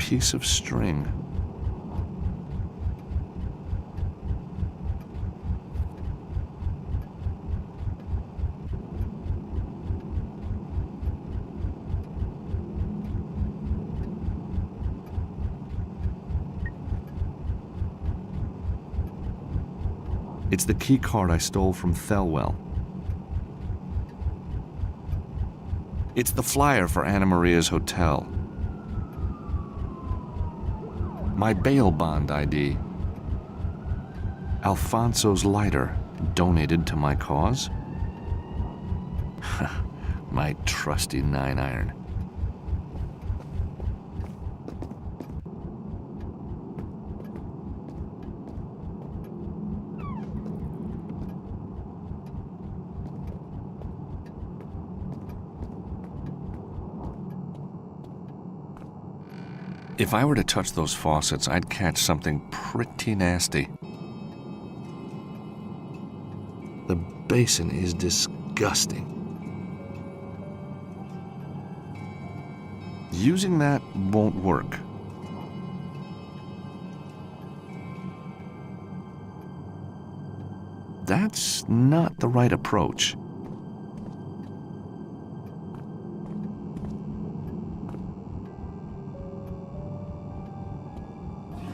piece of string. It's the key card I stole from Thelwell. It's the flyer for Anna Maria's hotel. My bail bond ID. Alfonso's lighter, donated to my cause. My trusty 9-iron. If I were to touch those faucets, I'd catch something pretty nasty. The basin is disgusting. Using that won't work. That's not the right approach.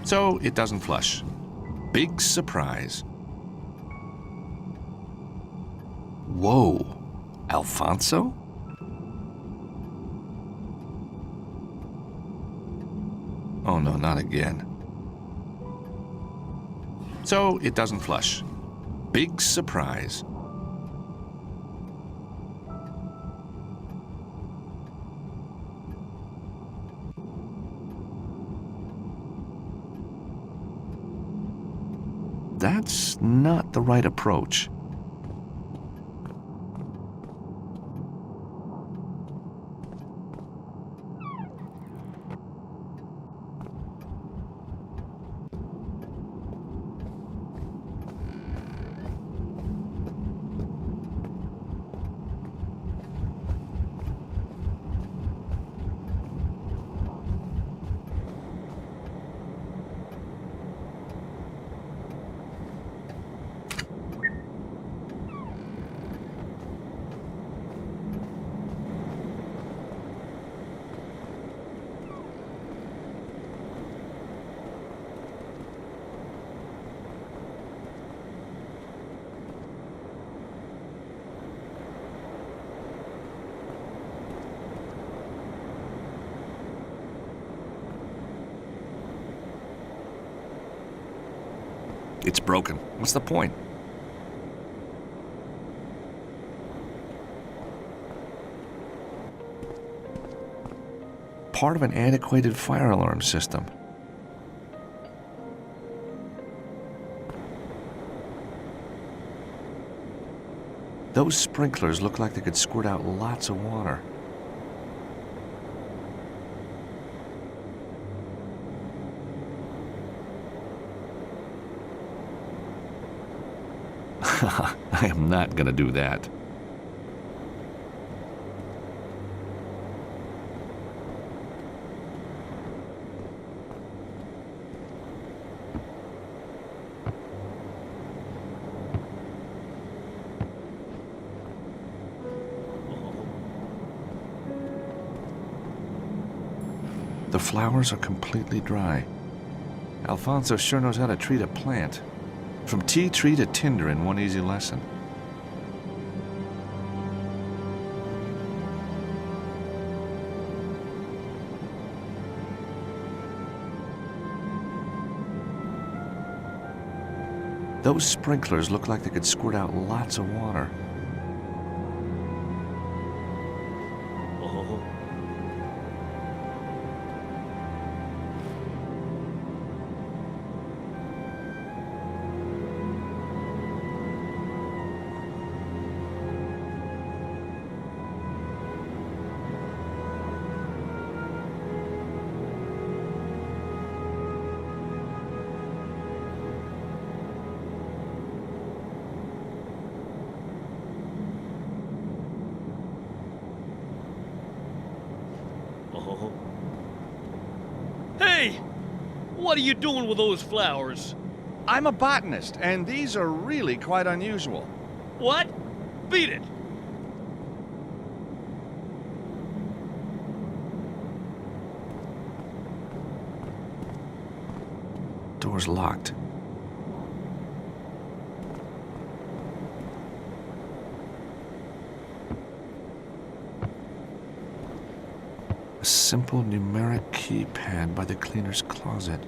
So it doesn't flush. Big surprise. Whoa, Alfonso? Oh no, not again. So it doesn't flush. Big surprise. That's not the right approach. It's broken. What's the point? Part of an antiquated fire alarm system. Those sprinklers look like they could squirt out lots of water. I am not gonna do that. The flowers are completely dry. Alfonso sure knows how to treat a plant. From tea tree to tinder in one easy lesson. Those sprinklers look like they could squirt out lots of water. What are you doing with those flowers? I'm a botanist, and these are really quite unusual. What? Beat it! Door's locked. A simple numeric keypad by the cleaner's closet.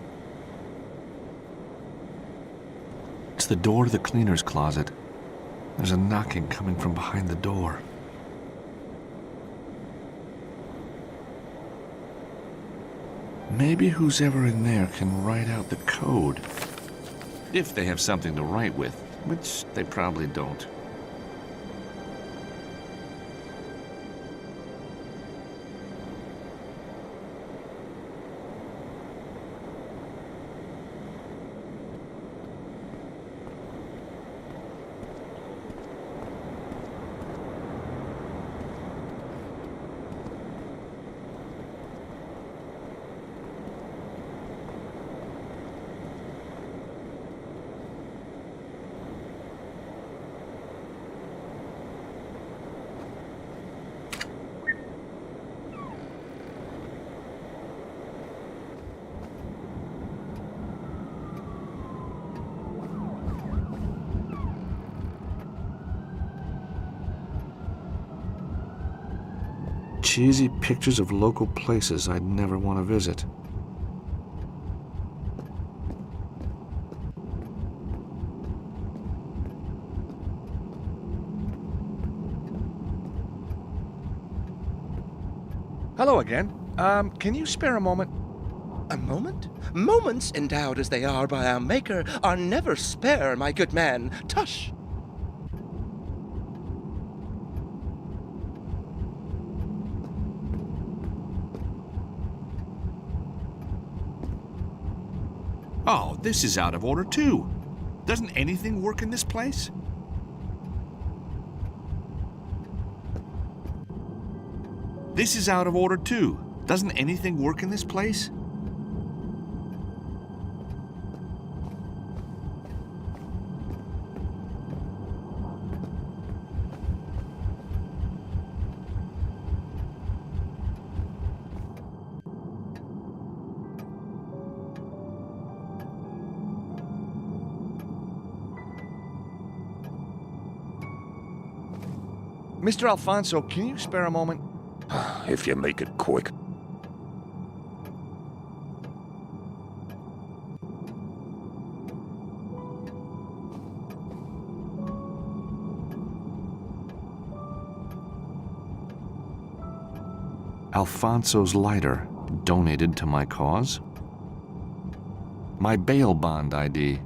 It's the door to the cleaner's closet. There's a knocking coming from behind the door. Maybe who's ever in there can write out the code. If they have something to write with, which they probably don't. Cheesy pictures of local places I'd never want to visit. Hello again. Can you spare a moment? A moment? Moments, endowed as they are by our Maker, are never spare, my good man. Tush! Oh, this is out of order too. Doesn't anything work in this place? This is out of order too. Doesn't anything work in this place? Mr. Alfonso, can you spare a moment? If you make it quick. Alfonso's lighter, donated to my cause. My bail bond ID.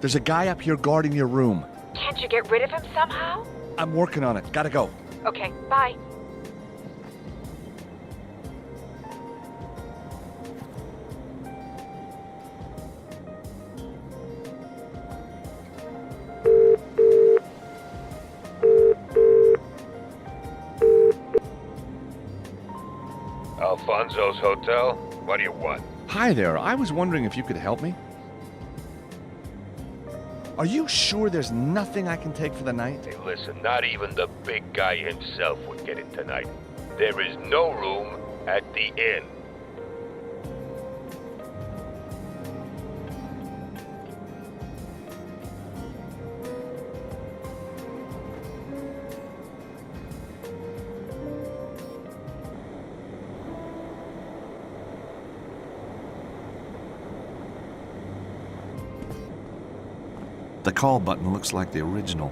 There's a guy up here guarding your room. Can't you get rid of him somehow? I'm working on it. Gotta go. Okay, bye. Alfonso's hotel? What do you want? Hi there. I was wondering if you could help me. Are you sure there's nothing I can take for the night? Hey, listen, not even the big guy himself would get in tonight. There is no room at the inn. The call button looks like the original.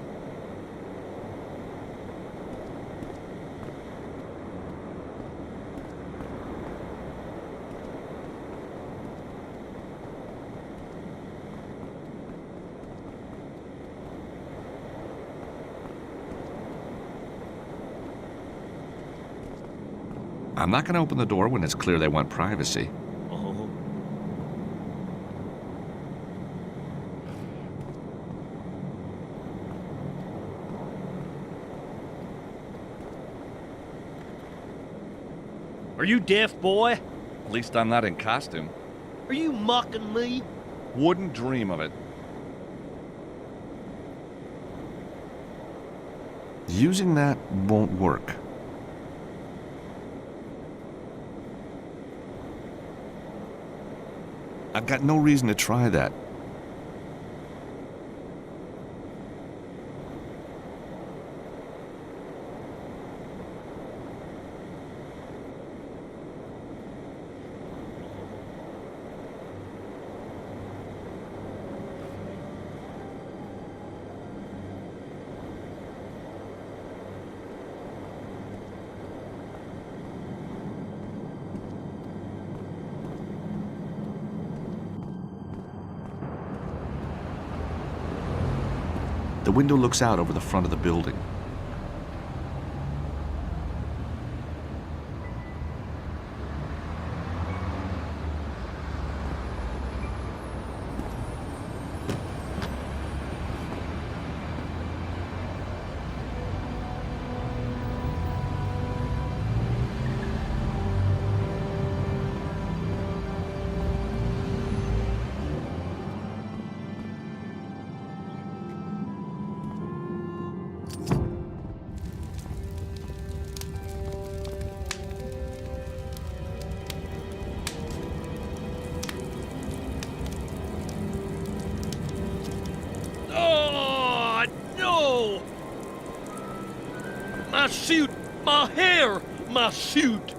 I'm not going to open the door when it's clear they want privacy. Oh. Are you deaf, boy? At least I'm not in costume. Are you mocking me? Wouldn't dream of it. Using that won't work. I've got no reason to try that. The window looks out over the front of the building. Oh, no! My suit! My hair! My suit!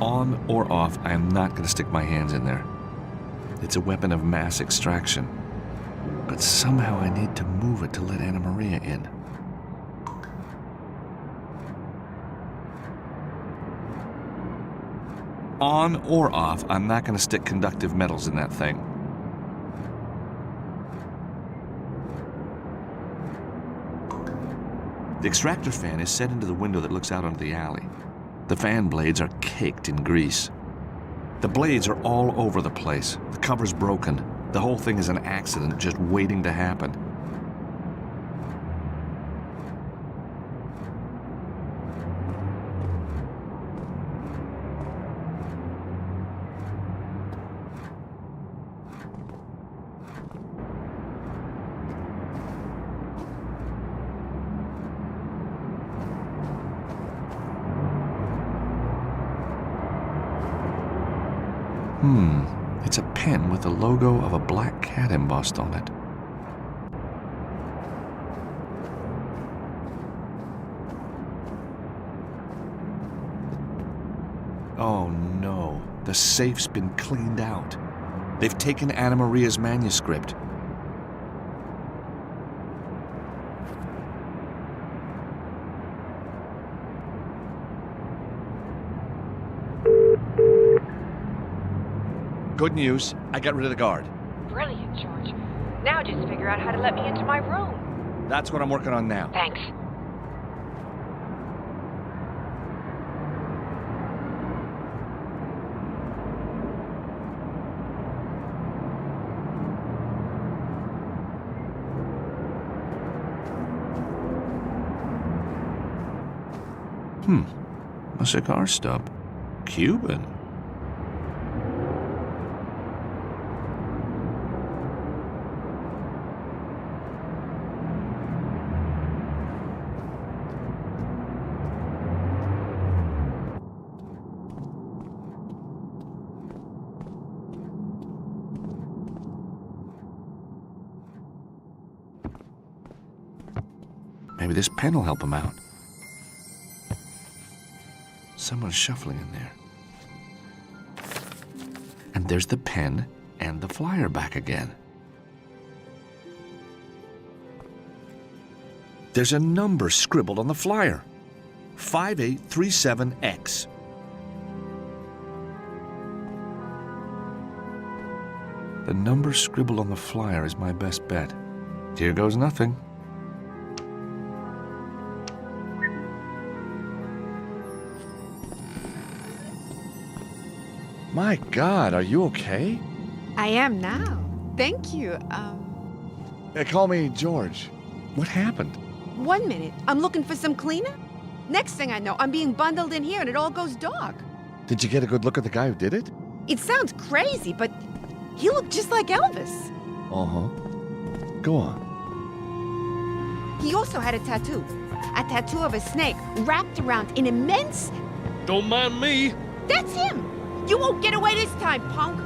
On or off, I am not going to stick my hands in there. It's a weapon of mass extraction. But somehow I need to move it to let Anna Maria in. On or off, I'm not going to stick conductive metals in that thing. The extractor fan is set into the window that looks out onto the alley. The fan blades are caked in grease. The blades are all over the place. The cover's broken. The whole thing is an accident just waiting to happen. It's a pen with the logo of a black cat embossed on it. Oh no, the safe's been cleaned out. They've taken Anna Maria's manuscript. Good news, I got rid of the guard. Brilliant, George. Now just figure out how to let me into my room. That's what I'm working on now. Thanks. A cigar stub. Cuban. Maybe this pen will help him out. Someone's shuffling in there. And there's the pen and the flyer back again. There's a number scribbled on the flyer. 5837X. The number scribbled on the flyer is my best bet. Here goes nothing. My God, are you okay? I am now. Thank you. Call me George. What happened? 1 minute. I'm looking for some cleaner. Next thing I know, I'm being bundled in here and it all goes dark. Did you get a good look at the guy who did it? It sounds crazy, but he looked just like Elvis. Uh-huh. Go on. He also had a tattoo. A tattoo of a snake wrapped around an immense... Don't mind me. That's him! You won't get away this time, punk!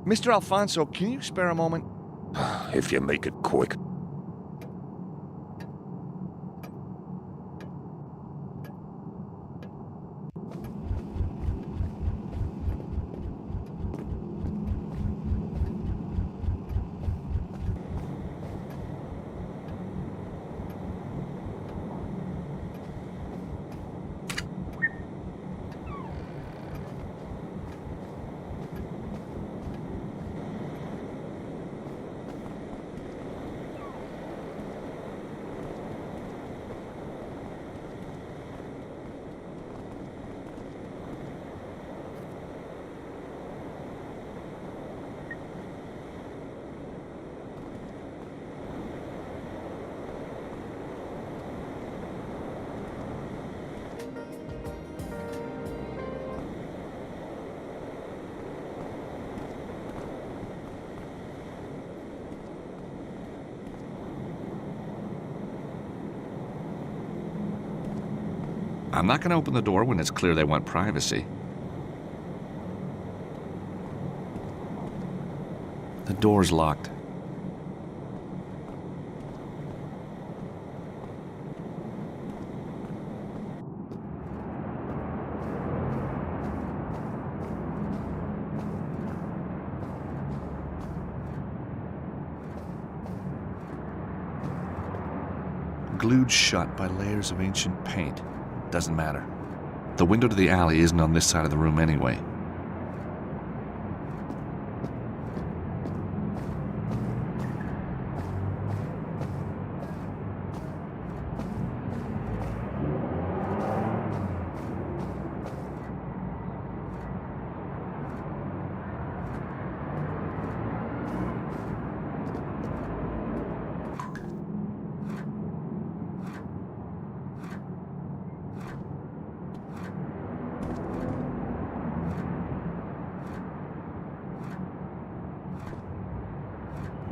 Mr. Alfonso, can you spare a moment? If you make it quick. I'm not going to open the door when it's clear they want privacy. The door's locked. glued shut by layers of ancient paint. Doesn't matter. The window to the alley isn't on this side of the room anyway.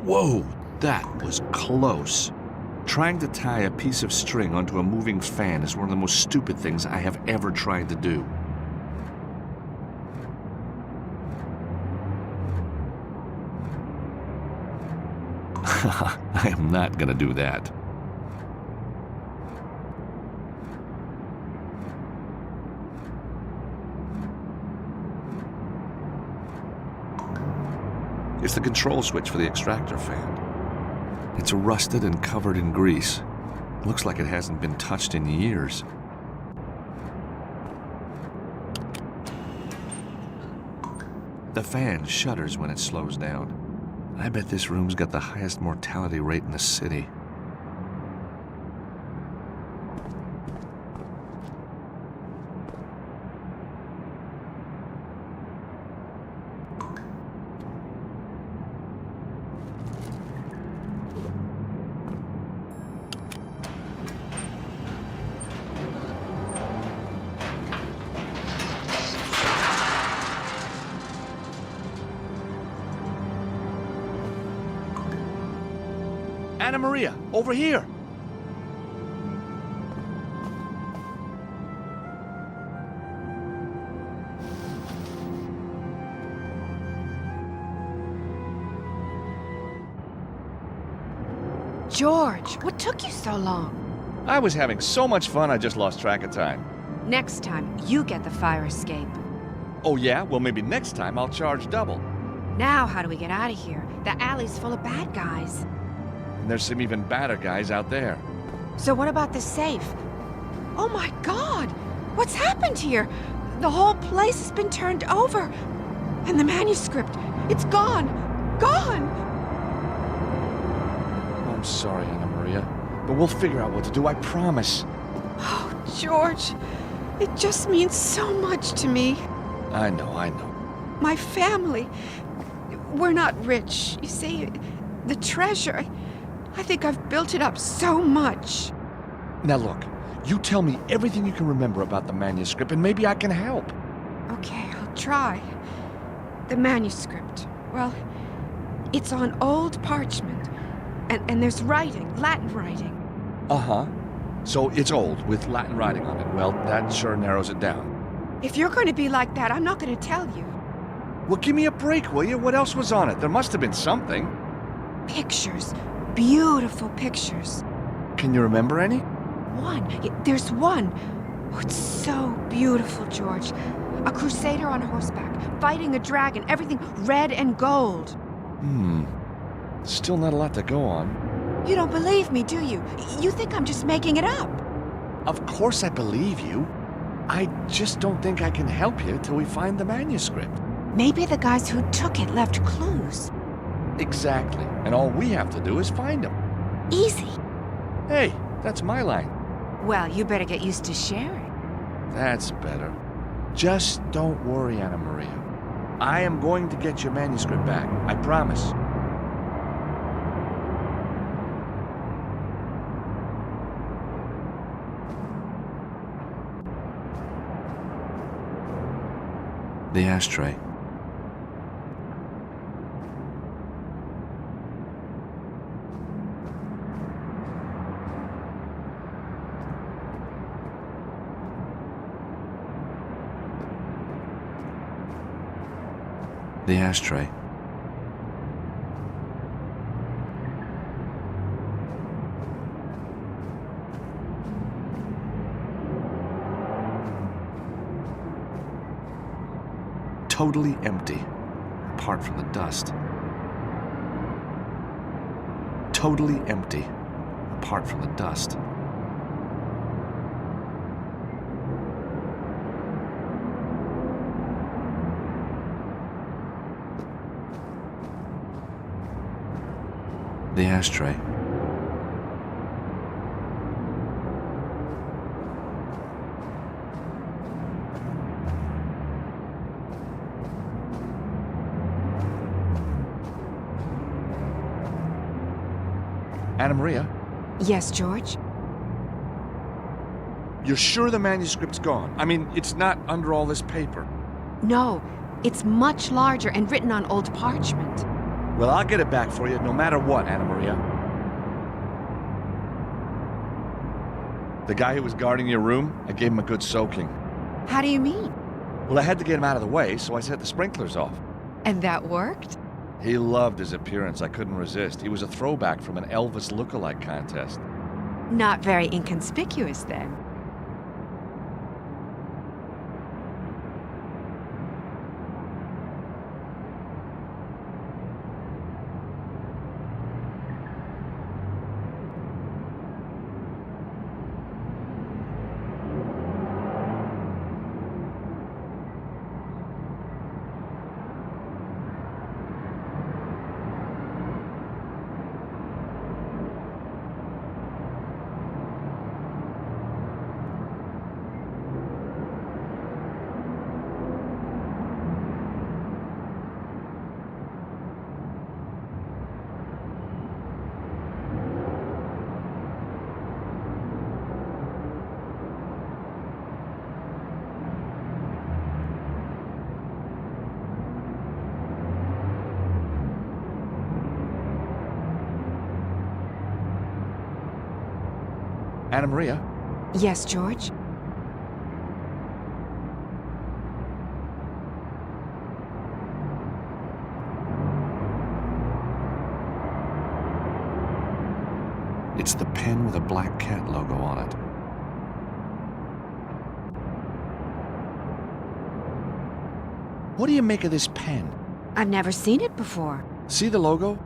Whoa, that was close. Trying to tie a piece of string onto a moving fan is one of the most stupid things I have ever tried to do. I am not gonna do that. It's the control switch for the extractor fan. It's rusted and covered in grease. Looks like it hasn't been touched in years. The fan shudders when it slows down. I bet this room's got the highest mortality rate in the city. Anna Maria, over here! George, what took you so long? I was having so much fun I just lost track of time. Next time, you get the fire escape. Oh yeah? Well, maybe next time I'll charge double. Now, how do we get out of here? The alley's full of bad guys. And there's some even badder guys out there. So what about the safe? Oh my God! What's happened here? The whole place has been turned over. And the manuscript, it's gone! Gone! I'm sorry, Anna Maria, but we'll figure out what to do, I promise. Oh, George, it just means so much to me. I know. My family, we're not rich. You see, the treasure, I think I've built it up so much. Now look, you tell me everything you can remember about the manuscript and maybe I can help. Okay, I'll try. The manuscript, well, it's on old parchment. And there's writing, Latin writing. Uh-huh. So it's old, with Latin writing on it. Well, that sure narrows it down. If you're going to be like that, I'm not going to tell you. Well, give me a break, will you? What else was on it? There must have been something. Pictures. Beautiful pictures. Can you remember any? There's one. Oh, it's so beautiful, George. A crusader on horseback, fighting a dragon, everything red and gold. Still not a lot to go on. You don't believe me, do you? You think I'm just making it up. Of course I believe you. I just don't think I can help you till we find the manuscript. Maybe the guys who took it left clues. Exactly. And all we have to do is find them. Easy. Hey, that's my line. Well, you better get used to sharing. That's better. Just don't worry, Anna Maria. I am going to get your manuscript back. I promise. The ashtray. The ashtray. Totally empty, apart from the dust. Totally empty, apart from the dust. The ashtray. Anna Maria, Yes, George? you're sure the manuscript's gone? I mean, it's not under all this paper. No, it's much larger and written on old parchment. Well, I'll get it back for you, no matter what, Anna Maria. The guy who was guarding your room, I gave him a good soaking. How do you mean? Well, I had to get him out of the way, so I set the sprinklers off. And that worked? He loved his appearance. I couldn't resist. He was a throwback from an Elvis look-alike contest. Not very inconspicuous then. Anna Maria, Yes, George? it's the pen with a black cat logo on it. What do you make of this pen? I've never seen it before. See the logo?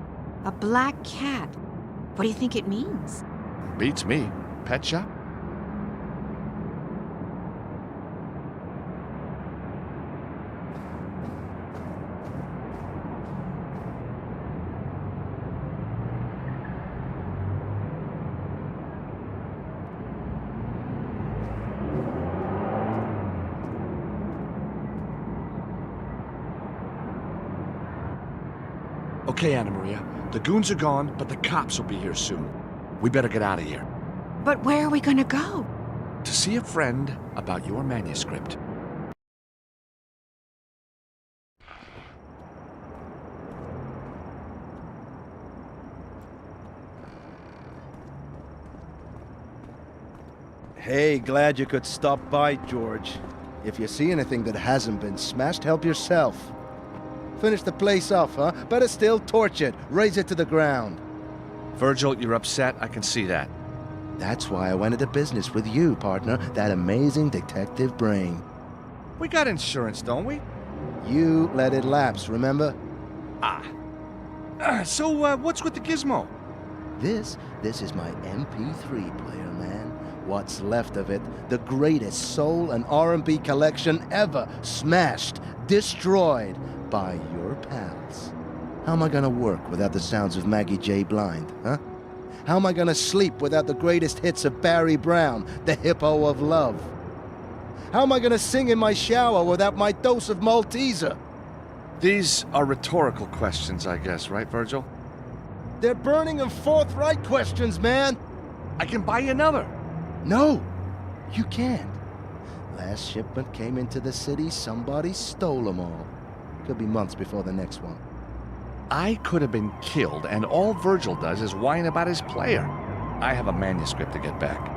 A black cat. What do you think it means? Beats me. Pet shop? Okay, Anna Maria. The goons are gone, but the cops will be here soon. We better get out of here. But where are we gonna go? To see a friend about your manuscript. Hey, glad you could stop by, George. If you see anything that hasn't been smashed, help yourself. Finish the place off, huh? Better still, torch it. Raise it to the ground. Virgil, you're upset. I can see that. That's why I went into business with you, partner. That amazing detective brain. We got insurance, don't we? You let it lapse, remember? So, what's with the gizmo? This is my MP3 player, man. What's left of it, the greatest soul and R&B collection ever. Smashed, destroyed by your pals. How am I gonna work without the sounds of Maggie J. Blind, huh? How am I gonna sleep without the greatest hits of Barry Brown, the hippo of love? How am I gonna sing in my shower without my dose of Malteser? These are rhetorical questions, I guess, right, Virgil? They're burning and forthright questions, man! I can buy you another. No, you can't. Last shipment came into the city, somebody stole them all. Could be months before the next one. I could have been killed, and all Virgil does is whine about his player. I have a manuscript to get back.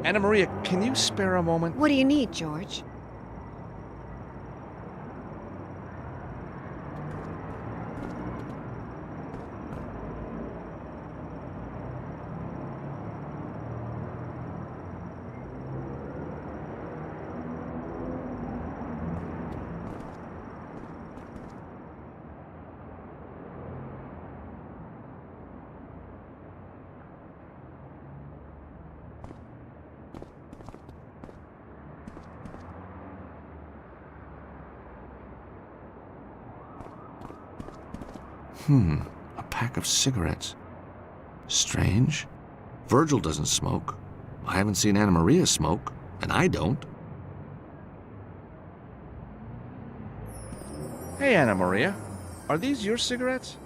Anna Maria, can you spare a moment? What do you need, George? A pack of cigarettes. Strange. Virgil doesn't smoke. I haven't seen Anna Maria smoke, and I don't. Hey, Anna Maria. Are these your cigarettes?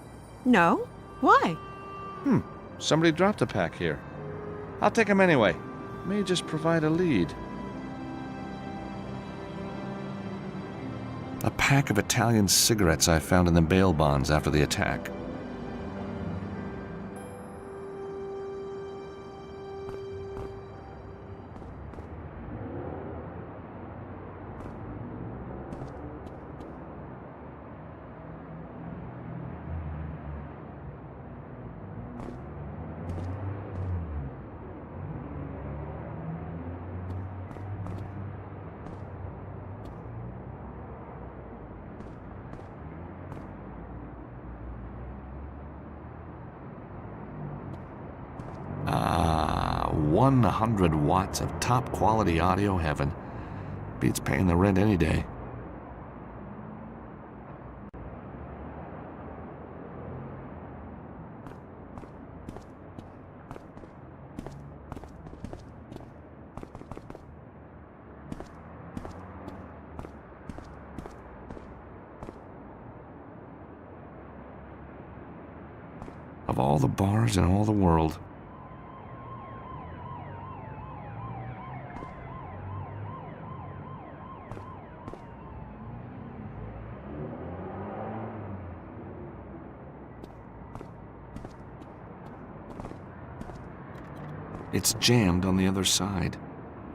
No? Why? Somebody dropped a pack here. I'll take them anyway. May just provide a lead. A pack of Italian cigarettes I found in the bail bonds after the attack. Ah, 100 watts of top quality audio heaven. Beats paying the rent any day. Of all the bars in all the world, it's jammed on the other side.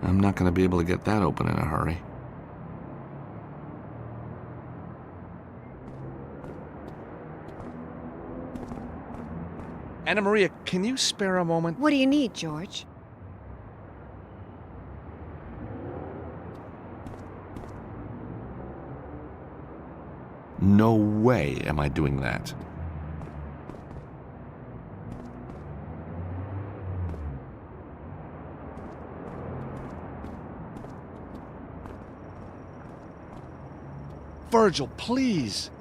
I'm not going to be able to get that open in a hurry. Anna Maria, can you spare a moment? What do you need, George? No way am I doing that. Virgil, please.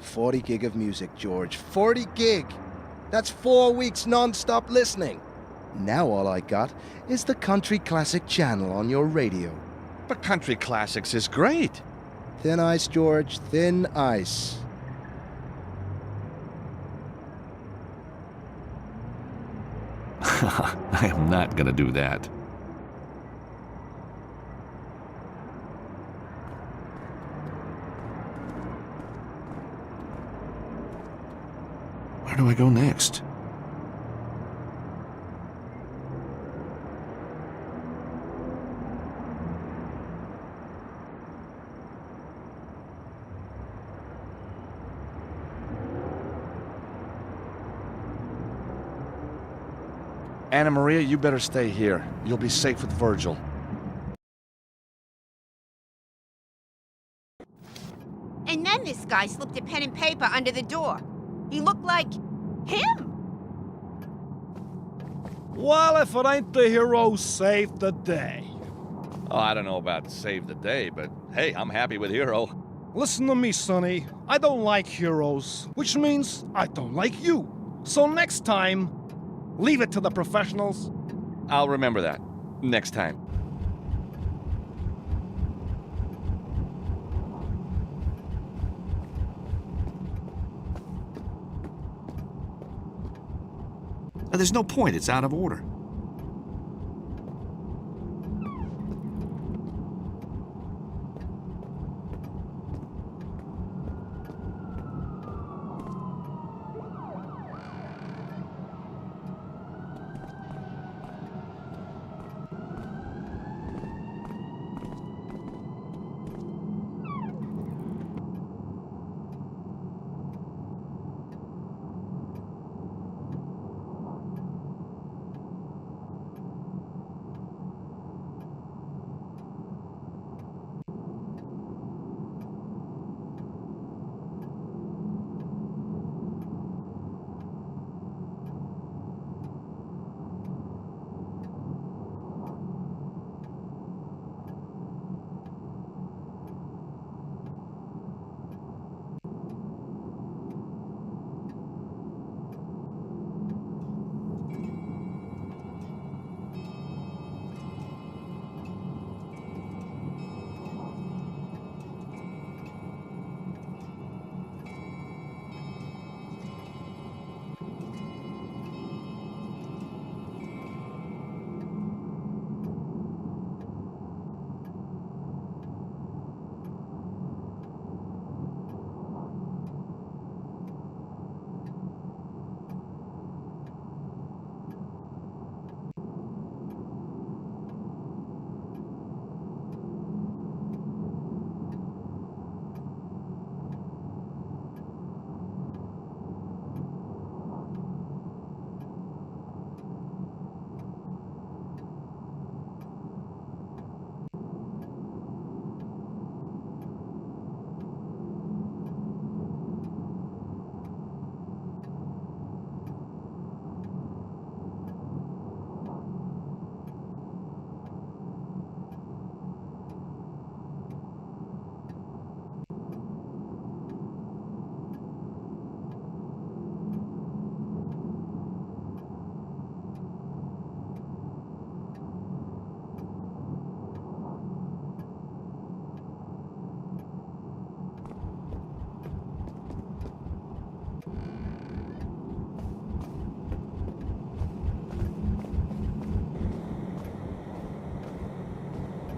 40 gig of music, George. 40 gig! That's 4 weeks non-stop listening. Now all I got is the Country Classic channel on your radio. But Country Classics is great. Thin ice, George, thin ice. I am not going to do that. Where do I go next? Anna Maria, you better stay here. You'll be safe with Virgil. And then this guy slipped a pen and paper under the door. He looked like him. Well, if it ain't the hero saved the day. Oh, I don't know about save the day, but hey, I'm happy with Hero. Listen to me, Sonny. I don't like heroes, which means I don't like you. So next time, leave it to the professionals. I'll remember that. Next time. There's no point, it's out of order.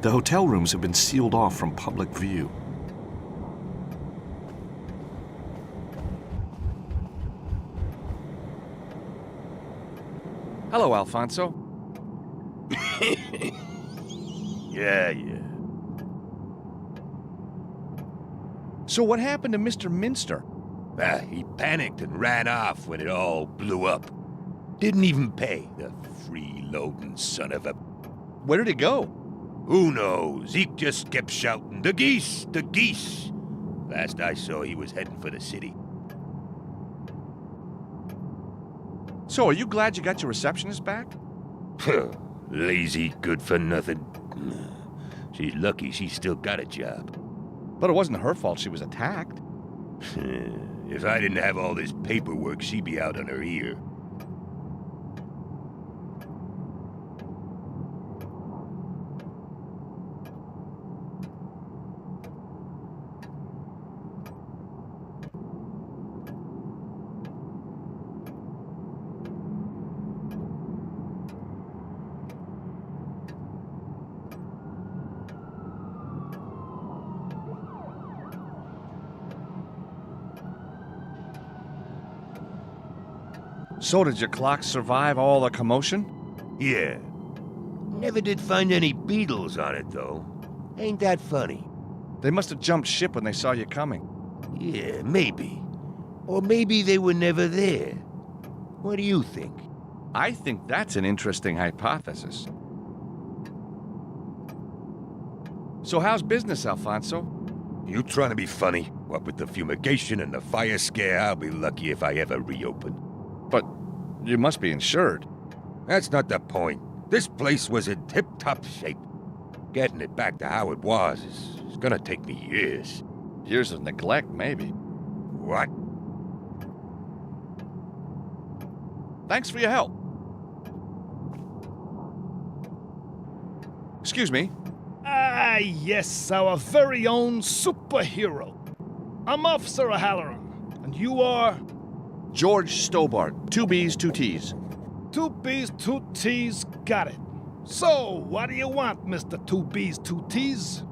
The hotel rooms have been sealed off from public view. Hello, Alfonso. Yeah. So what happened to Mr. Minster? He panicked and ran off when it all blew up. Didn't even pay, the freeloading son of a... Where did he go? Who knows? Zeke just kept shouting, "The geese! The geese!" Last I saw, he was heading for the city. So are you glad you got your receptionist back? Lazy, good for nothing. She's lucky she still got a job. But it wasn't her fault she was attacked. If I didn't have all this paperwork, she'd be out on her ear. So did your clock survive all the commotion? Yeah. Never did find any beetles on it, though. Ain't that funny? They must have jumped ship when they saw you coming. Yeah, maybe. Or maybe they were never there. What do you think? I think that's an interesting hypothesis. So how's business, Alfonso? You trying to be funny? What with the fumigation and the fire scare, I'll be lucky if I ever reopen. But you must be insured. That's not the point. This place was in tip-top shape. Getting it back to how it was is gonna take me years. Years of neglect, maybe. What? Thanks for your help. Excuse me. Ah, yes, our very own superhero. I'm Officer O'Halloran, and you are... George Stobart. 2 B's, 2 T's. 2 B's, 2 T's, got it. So, what do you want, Mr. 2 B's, 2 T's?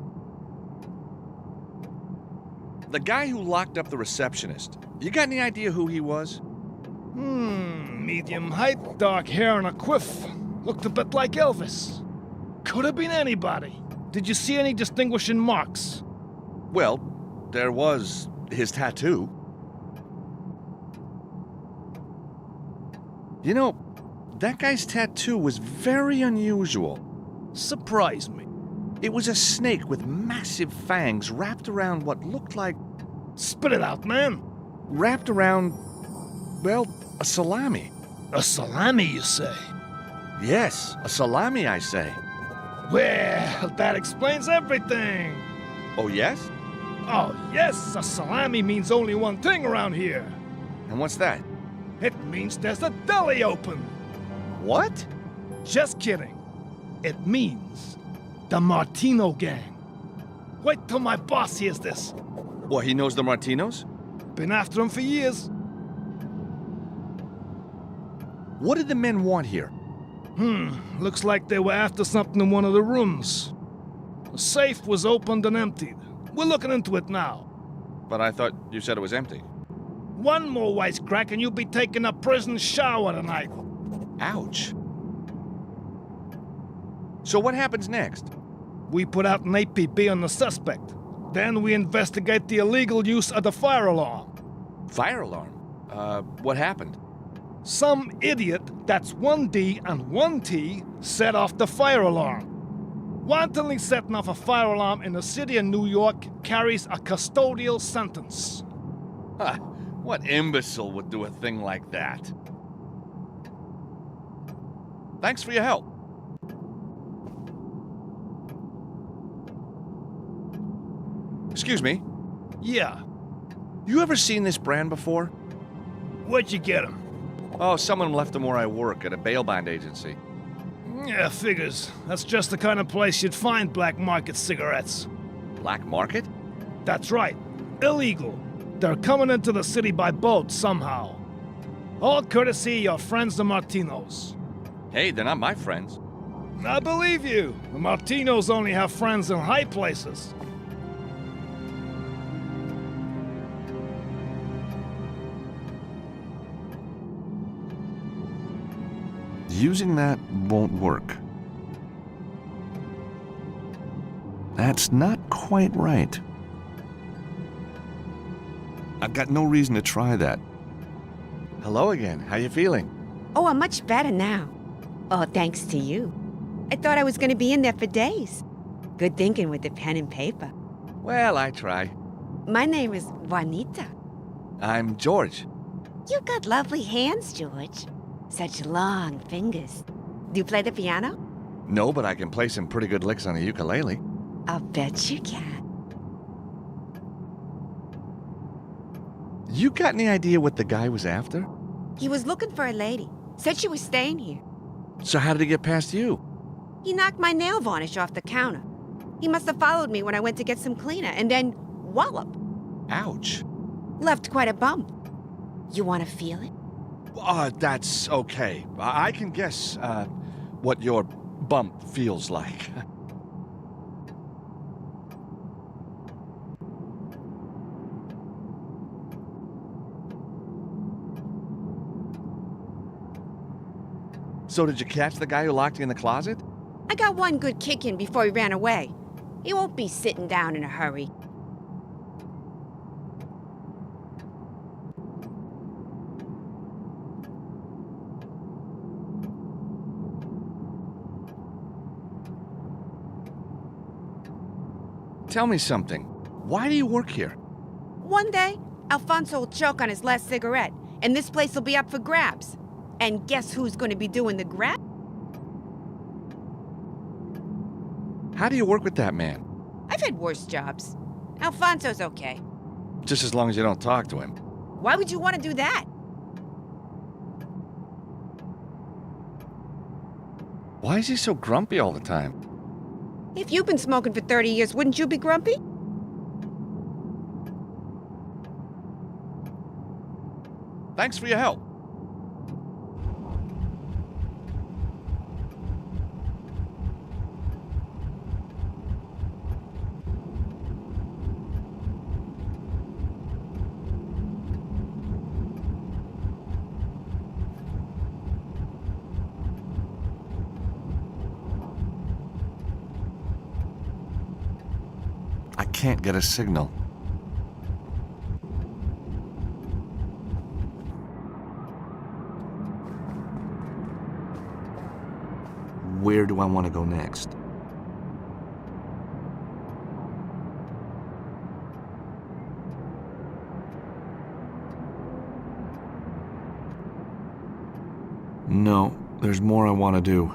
The guy who locked up the receptionist. You got any idea who he was? Medium height, dark hair and a quiff. Looked a bit like Elvis. Could have been anybody. Did you see any distinguishing marks? Well, there was his tattoo. You know, that guy's tattoo was very unusual. Surprise me. It was a snake with massive fangs wrapped around what looked like... Spit it out, man. Wrapped around, well, a salami. A salami, you say? Yes, a salami, I say. Well, that explains everything. Oh, yes? Oh, yes, a salami means only one thing around here. And what's that? It means there's a deli open. What? Just kidding. It means the Martino gang. Wait till my boss hears this. What, he knows the Martinos? Been after him for years. What did the men want here? Looks like they were after something in one of the rooms. The safe was opened and emptied. We're looking into it now. But I thought you said it was empty. One more wisecrack and you'll be taking a prison shower tonight. Ouch. So what happens next? We put out an APB on the suspect. Then we investigate the illegal use of the fire alarm. Fire alarm? What happened? Some idiot, that's 1D and 1T, set off the fire alarm. Wantonly setting off a fire alarm in the city of New York carries a custodial sentence. Ha! What imbecile would do a thing like that? Thanks for your help. Excuse me. Yeah. You ever seen this brand before? Where'd you get him? Oh, someone left them where I work at a bail bond agency. Yeah, figures. That's just the kind of place you'd find black market cigarettes. Black market? That's right. Illegal. They're coming into the city by boat somehow. All courtesy of your friends the Martinos. Hey, they're not my friends. I believe you. The Martinos only have friends in high places. Using that won't work. That's not quite right. I've got no reason to try that. Hello again. How you feeling? Oh, I'm much better now. Oh, thanks to you. I thought I was going to be in there for days. Good thinking with the pen and paper. Well, I try. My name is Juanita. I'm George. You got lovely hands, George. Such long fingers. Do you play the piano? No, but I can play some pretty good licks on a ukulele. I'll bet you can. You got any idea what the guy was after? He was looking for a lady. Said she was staying here. So how did he get past you? He knocked my nail varnish off the counter. He must have followed me when I went to get some cleaner, and then wallop. Ouch. Left quite a bump. You want to feel it? That's okay. I can guess what your bump feels like. So did you catch the guy who locked you in the closet? I got one good kick in before he ran away. He won't be sitting down in a hurry. Tell me something. Why do you work here? One day, Alfonso will choke on his last cigarette, and this place will be up for grabs. And guess who's going to be doing the grab? How do you work with that man? I've had worse jobs. Alfonso's okay. Just as long as you don't talk to him. Why would you want to do that? Why is he so grumpy all the time? If you've been smoking for 30 years, wouldn't you be grumpy? Thanks for your help. I can't get a signal. Where do I want to go next? No, there's more I want to do.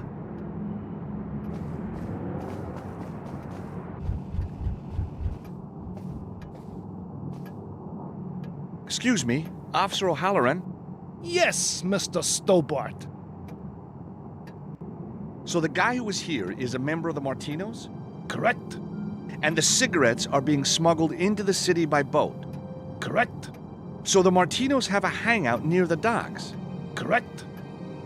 Excuse me, Officer O'Halloran. Yes, Mr. Stobart. So the guy who was here is a member of the Martinos? Correct. And the cigarettes are being smuggled into the city by boat? Correct. So the Martinos have a hangout near the docks? Correct.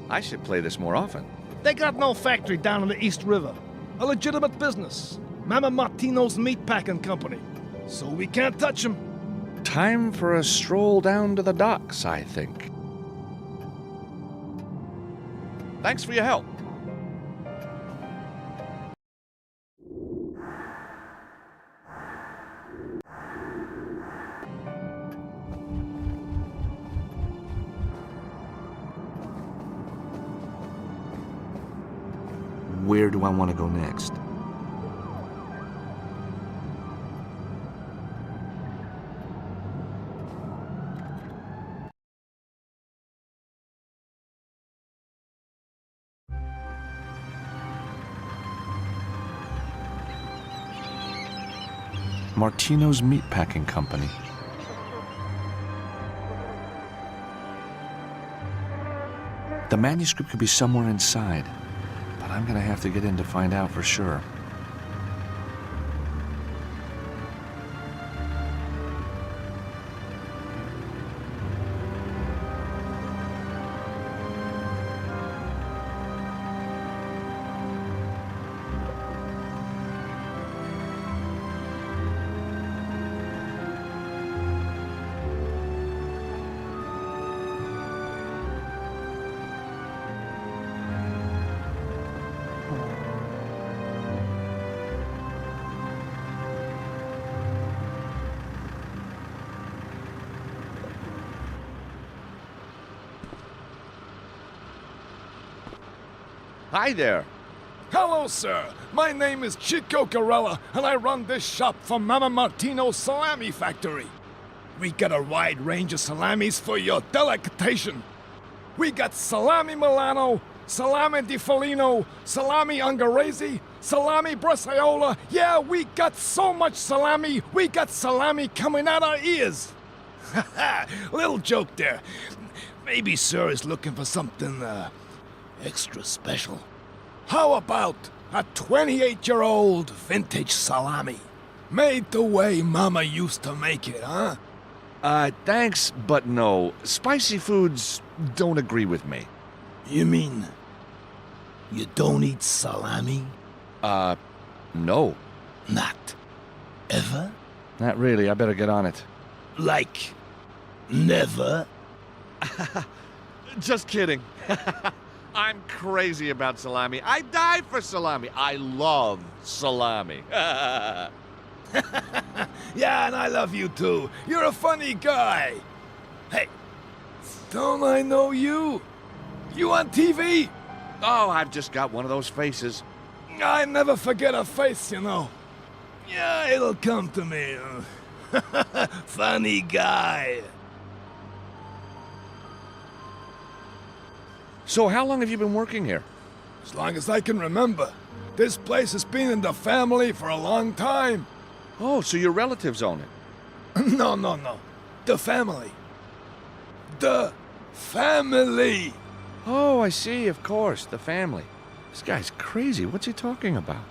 I should play this more often. They got no factory down in the East River. A legitimate business. Mama Martino's Meatpacking Company. So we can't touch them. Time for a stroll down to the docks, I think. Thanks for your help. Where do I want to go next? Martino's Meatpacking Company. The manuscript could be somewhere inside, but I'm gonna have to get in to find out for sure. Hi there. Hello, sir. My name is Chico Corella, and I run this shop for Mama Martino's Salami Factory. We got a wide range of salamis for your delectation. We got salami Milano, salami di Foligno, salami Ungherese, salami Bresaola. Yeah, we got so much salami, we got salami coming out our ears. Little joke there. Maybe sir is looking for something, extra special. How about a 28-year-old vintage salami? Made the way Mama used to make it, huh? Thanks, but no. Spicy foods don't agree with me. You mean you don't eat salami? No. Not ever? Not really. I better get on it. Like never? Just kidding. I'm crazy about salami. I die for salami. I love salami. Yeah, and I love you too. You're a funny guy. Hey, don't I know you? You on TV? Oh, I've just got one of those faces. I never forget a face, you know. Yeah, it'll come to me. Funny guy. So how long have you been working here? As long as I can remember. This place has been in the family for a long time. Oh, so your relatives own it? No. The family. The family. Oh, I see, of course, the family. This guy's crazy. What's he talking about?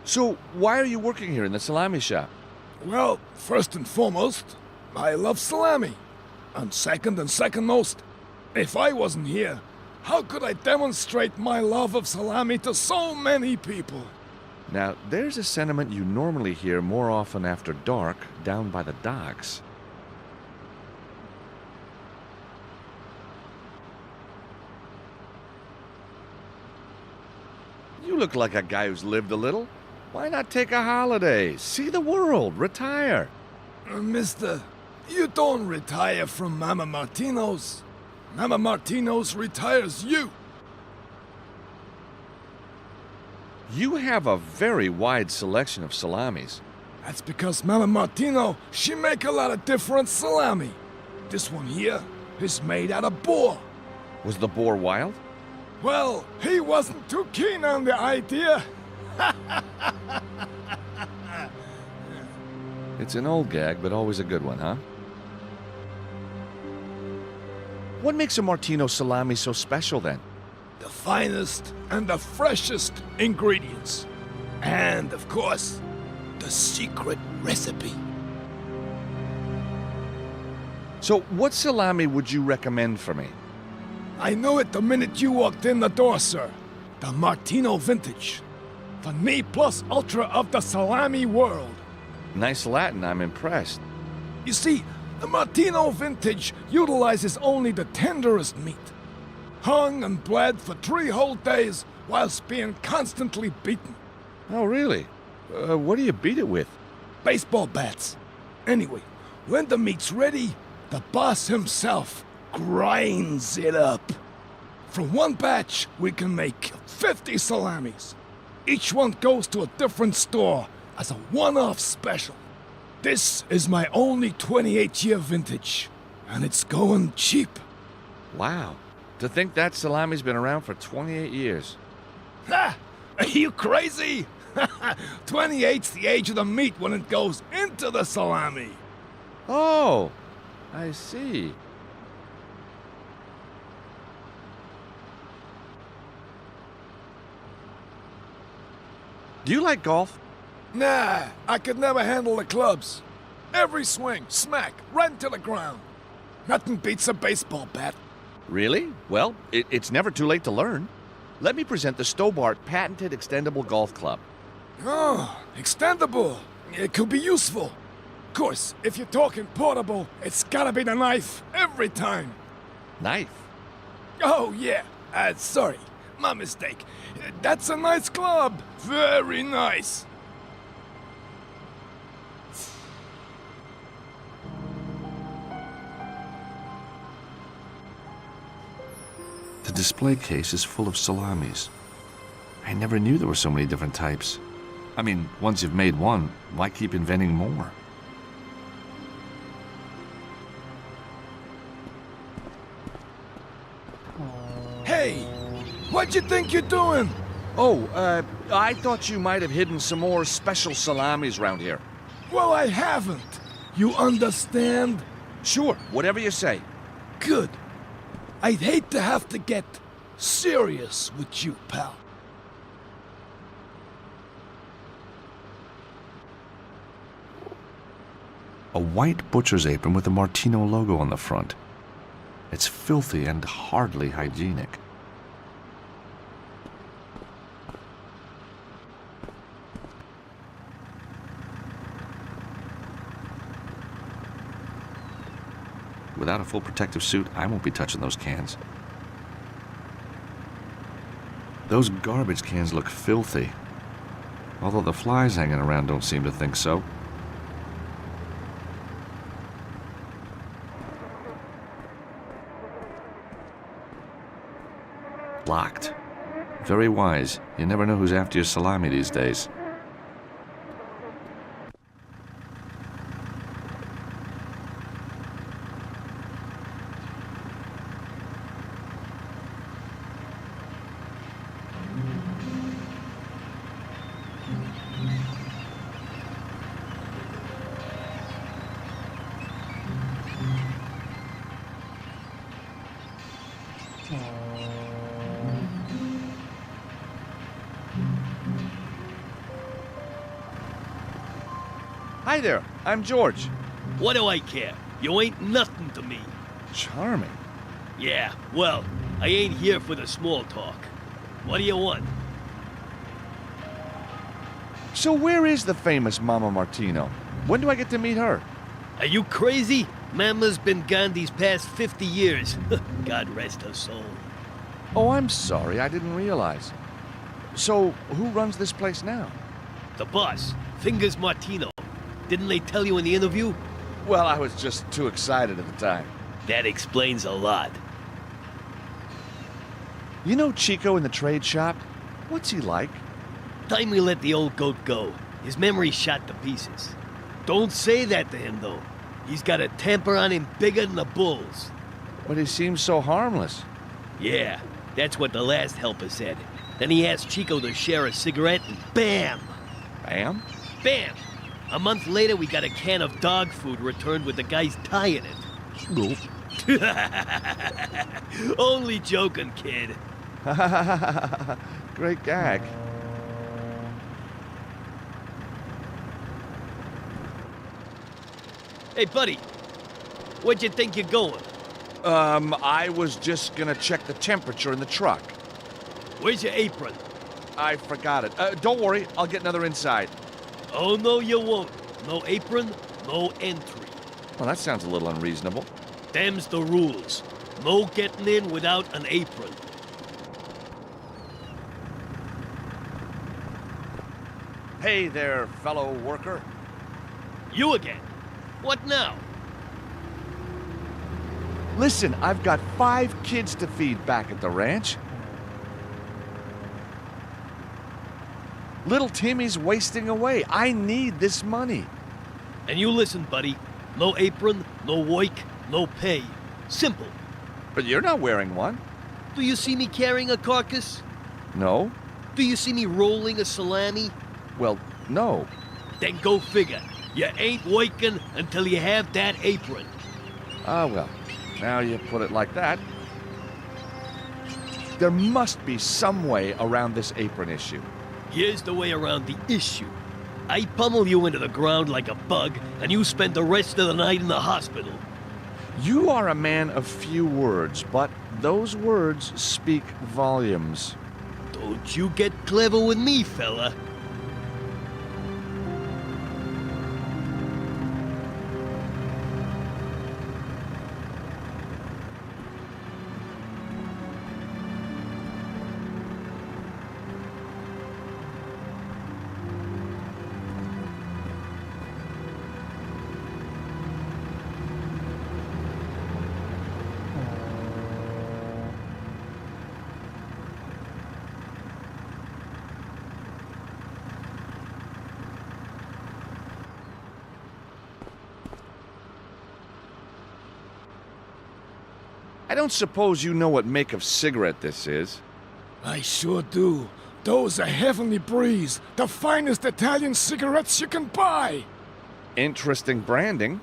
So, why are you working here in the salami shop? Well, first and foremost, I love salami. And second most, if I wasn't here, how could I demonstrate my love of salami to so many people? Now, there's a sentiment you normally hear more often after dark down by the docks. You look like a guy who's lived a little. Why not take a holiday? See the world, retire. Mister, you don't retire from Mama Martino's. Mama Martino's retires you. You have a very wide selection of salamis. That's because Mama Martino, she make a lot of different salami. This one here is made out of boar. Was the boar wild? Well, he wasn't too keen on the idea. It's an old gag, but always a good one, huh? What makes a Martino salami so special, then? The finest and the freshest ingredients. And, of course, the secret recipe. So, what salami would you recommend for me? I knew it the minute you walked in the door, sir. The Martino Vintage. The me plus ultra of the salami world. Nice Latin, I'm impressed. You see, the Martino Vintage utilizes only the tenderest meat. Hung and bled for 3 whole days whilst being constantly beaten. Oh, really? What do you beat it with? Baseball bats. Anyway, when the meat's ready, the boss himself grinds it up. From one batch, we can make 50 salamis. Each one goes to a different store as a one-off special. This is my only 28-year vintage, and it's going cheap. Wow. To think that salami's been around for 28 years. Ha! Are you crazy? 28's the age of the meat when it goes into the salami. Oh, I see. Do you like golf? Nah, I could never handle the clubs. Every swing, smack, right into the ground. Nothing beats a baseball bat. Really? Well, it's never too late to learn. Let me present the Stobart patented extendable golf club. Oh, extendable. It could be useful. Of course, if you're talking portable, it's gotta be the knife every time. Knife? Oh, yeah. Sorry. My mistake. That's a nice club. Very nice. The display case is full of salamis. I never knew there were so many different types. I mean, once you've made one, why keep inventing more? Hey! What you think you're doing? Oh, I thought you might have hidden some more special salamis around here. Well, I haven't. You understand? Sure, whatever you say. Good. I'd hate to have to get serious with you, pal. A white butcher's apron with the Martino logo on the front. It's filthy and hardly hygienic. Without a full protective suit, I won't be touching those cans. Those garbage cans look filthy, although the flies hanging around don't seem to think so. Locked. Very wise. You never know who's after your salami these days. Hi there, I'm George. What do I care? You ain't nothing to me. Charming. Yeah, well, I ain't here for the small talk. What do you want? So where is the famous Mama Martino? When do I get to meet her? Are you crazy? Mama's been gone these past 50 years. God rest her soul. Oh, I'm sorry, I didn't realize. So, who runs this place now? The boss, Fingers Martino. Didn't they tell you in the interview? Well, I was just too excited at the time. That explains a lot. You know Chico in the trade shop? What's he like? Time we let the old goat go, his memory's shot to pieces. Don't say that to him, though. He's got a temper on him bigger than the bulls. But he seems so harmless. Yeah, that's what the last helper said. Then he asked Chico to share a cigarette, and bam! Bam? Bam! A month later, we got a can of dog food returned with the guy's tie in it. Only joking, kid. Great gag. Hey, buddy. Where'd you think you're going? I was just gonna check the temperature in the truck. Where's your apron? I forgot it. Don't worry, I'll get another inside. Oh, no, you won't. No apron, no entry. Well, that sounds a little unreasonable. Them's the rules. No getting in without an apron. Hey there, fellow worker. You again. What now? Listen, I've got 5 kids to feed back at the ranch. Little Timmy's wasting away. I need this money. And you listen, buddy. No apron, no work, no pay. Simple. But you're not wearing one. Do you see me carrying a carcass? No? Do you see me rolling a salami? Well, no. Then go figure. You ain't working until you have that apron. Ah, well, now you put it like that. There must be some way around this apron issue. Here's the way around the issue. I pummel you into the ground like a bug, and you spend the rest of the night in the hospital. You are a man of few words, but those words speak volumes. Don't you get clever with me, fella. I don't suppose you know what make of cigarette this is. I sure do. Those are Heavenly Breeze, the finest Italian cigarettes you can buy. Interesting branding.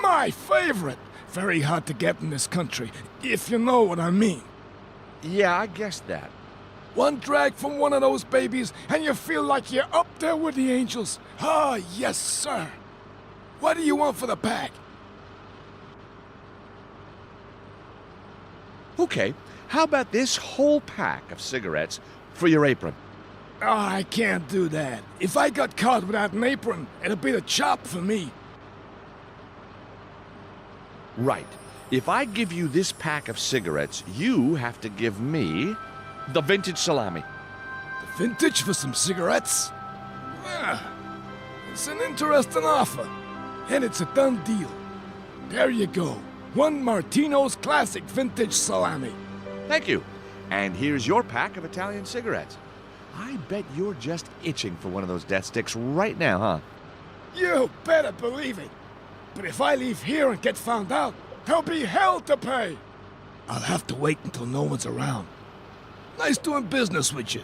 My favorite. Very hard to get in this country, if you know what I mean. Yeah, I guessed that. One drag from one of those babies, and you feel like you're up there with the angels. Ah, yes, sir. What do you want for the pack? Okay, how about this whole pack of cigarettes for your apron? Oh, I can't do that. If I got caught without an apron, it'd be the chop for me. Right. If I give you this pack of cigarettes, you have to give me the vintage salami. The vintage for some cigarettes? Ah, it's an interesting offer. And it's a done deal. There you go. One Martino's Classic Vintage Salami. Thank you. And here's your pack of Italian cigarettes. I bet you're just itching for one of those death sticks right now, huh? You better believe it. But if I leave here and get found out, there'll be hell to pay. I'll have to wait until no one's around. Nice doing business with you.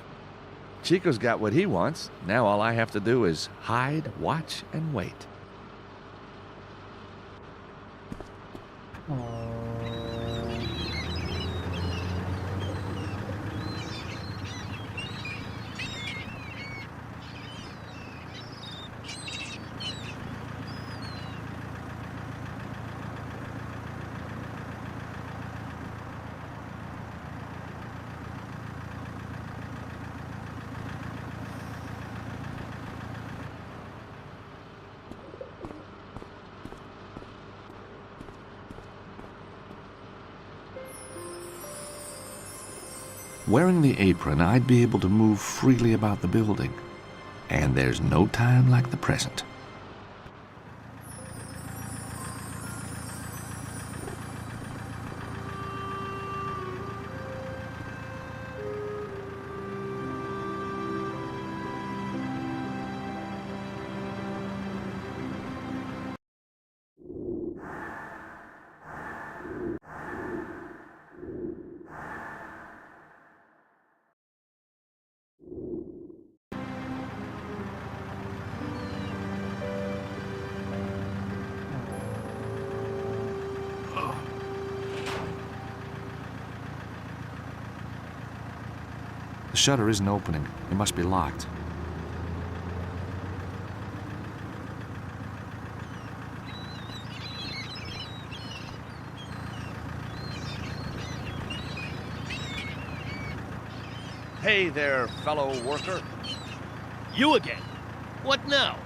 Chico's got what he wants. Now all I have to do is hide, watch, and wait. Wearing the apron, I'd be able to move freely about the building. And there's no time like the present. The shutter isn't opening. It must be locked. Hey there, fellow worker. You again? What now?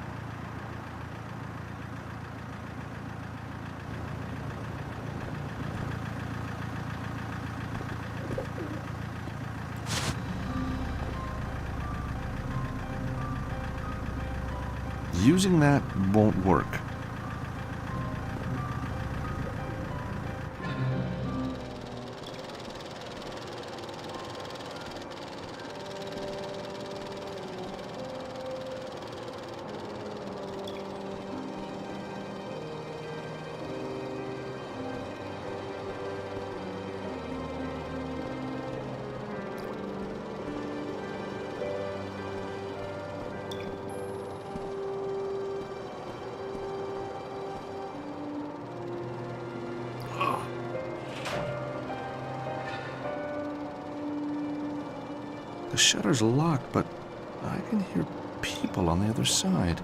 Using that won't work. The shutter's locked, but I can hear people on the other side.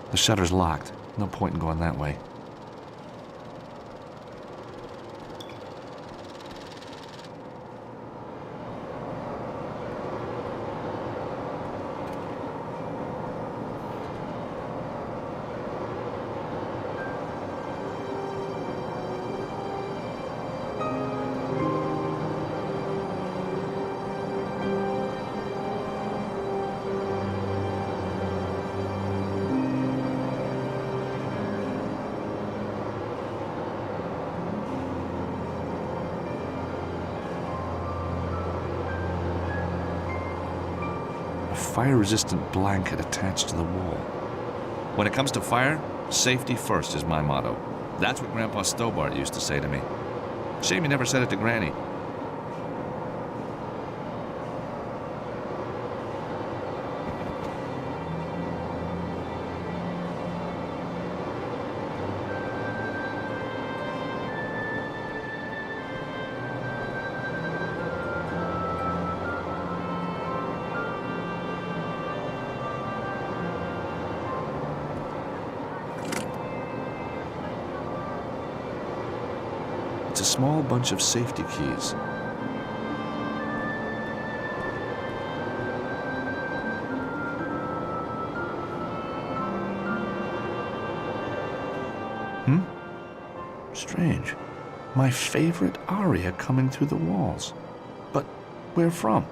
The shutter's locked. No point in going that way. fire-resistant blanket attached to the wall. When it comes to fire, safety first is my motto. That's what Grandpa Stobart used to say to me. Shame he never said it to Granny. It's a small bunch of safety keys. Strange. My favorite aria coming through the walls. But where from?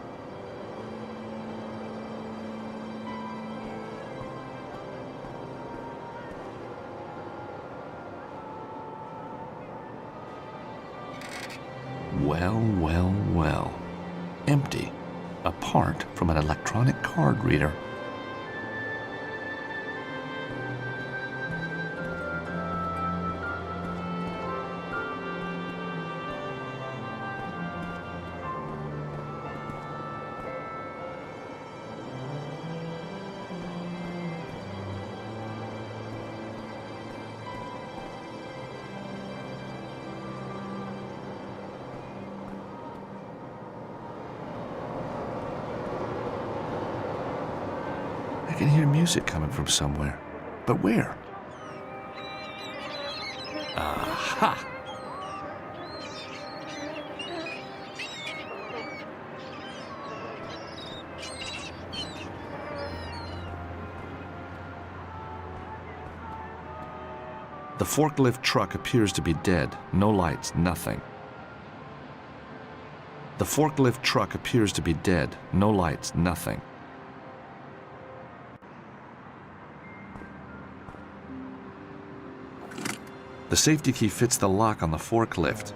Well, well, well. Empty. Apart from an electronic card reader. I can hear music coming from somewhere. But where? Aha! The forklift truck appears to be dead. No lights, nothing. The forklift truck appears to be dead. No lights, nothing. The safety key fits the lock on the forklift.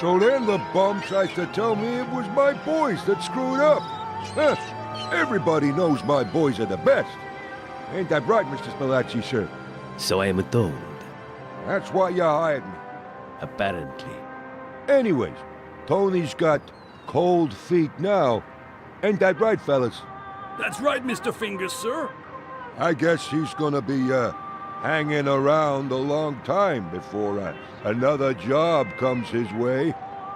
So then the bum tries to tell me it was my boys that screwed up. Huh. Everybody knows my boys are the best. Ain't that right, Mr. Spalacci, sir? So I am told. That's why you hired me. Apparently. Anyways, Tony's got cold feet now. Ain't that right, fellas? That's right, Mr. Fingers, sir. I guess he's gonna be, hanging around a long time before another job comes his way.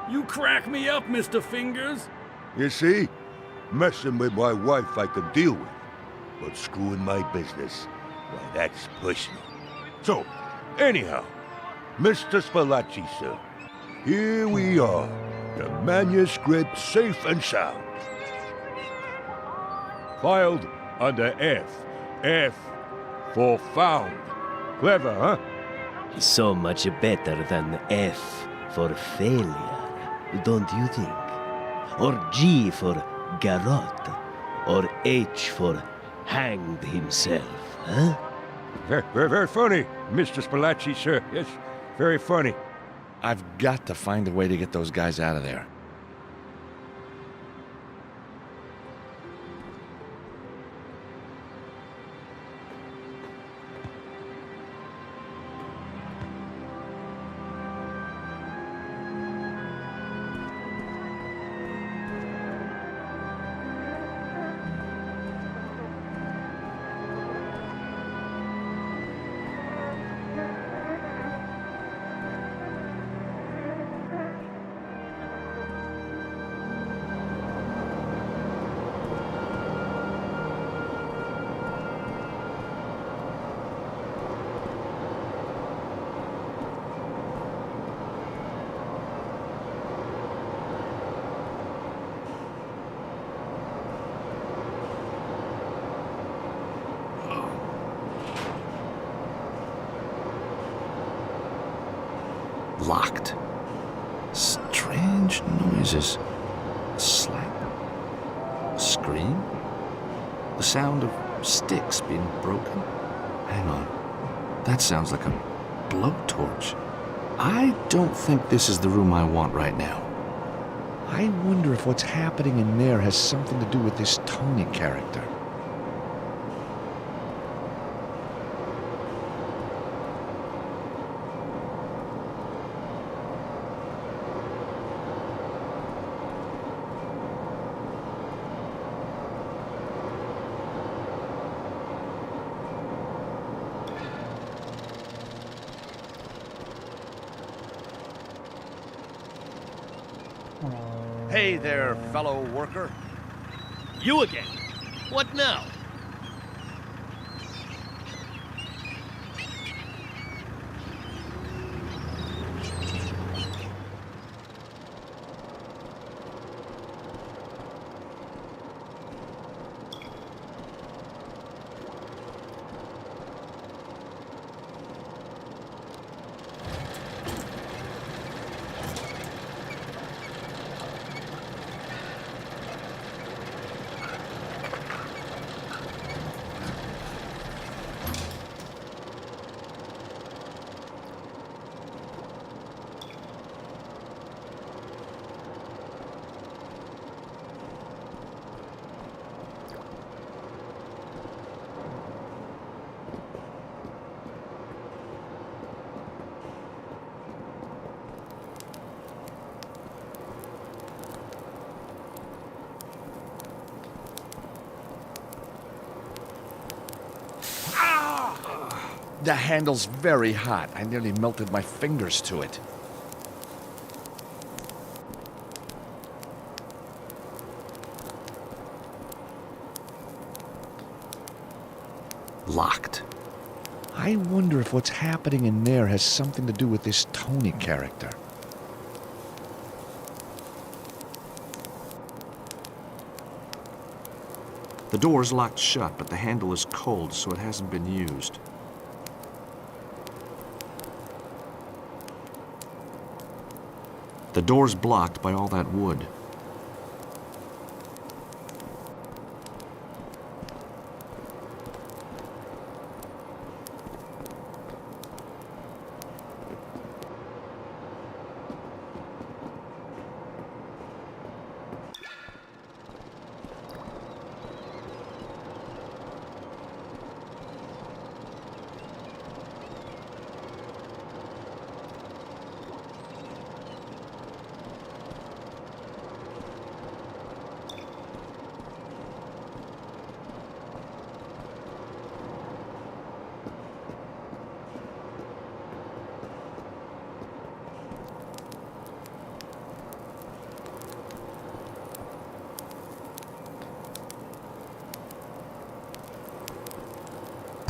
You crack me up, Mr. Fingers. You see? Messing with my wife I can deal with. But screwing my business, well, that's personal. So, anyhow, Mr. Spalacci, sir, here we are. The manuscript safe and sound. Filed under F. F for found. Clever, huh? So much better than F for failure, don't you think? Or G for garrote, or H for hanged himself, huh? Very funny, Mr. Spalacci, sir. Yes, very funny. I've got to find a way to get those guys out of there. Locked. Strange noises. A slap. A scream. The sound of sticks being broken. Hang on. That sounds like a blowtorch. I don't think this is the room I want right now. I wonder if what's happening in there has something to do with this Tony character. Hey there, fellow worker. You again? What now? The handle's very hot. I nearly melted my fingers to it. Locked. I wonder if what's happening in there has something to do with this Tony character. The door's locked shut, but the handle is cold, so it hasn't been used. The door's blocked by all that wood.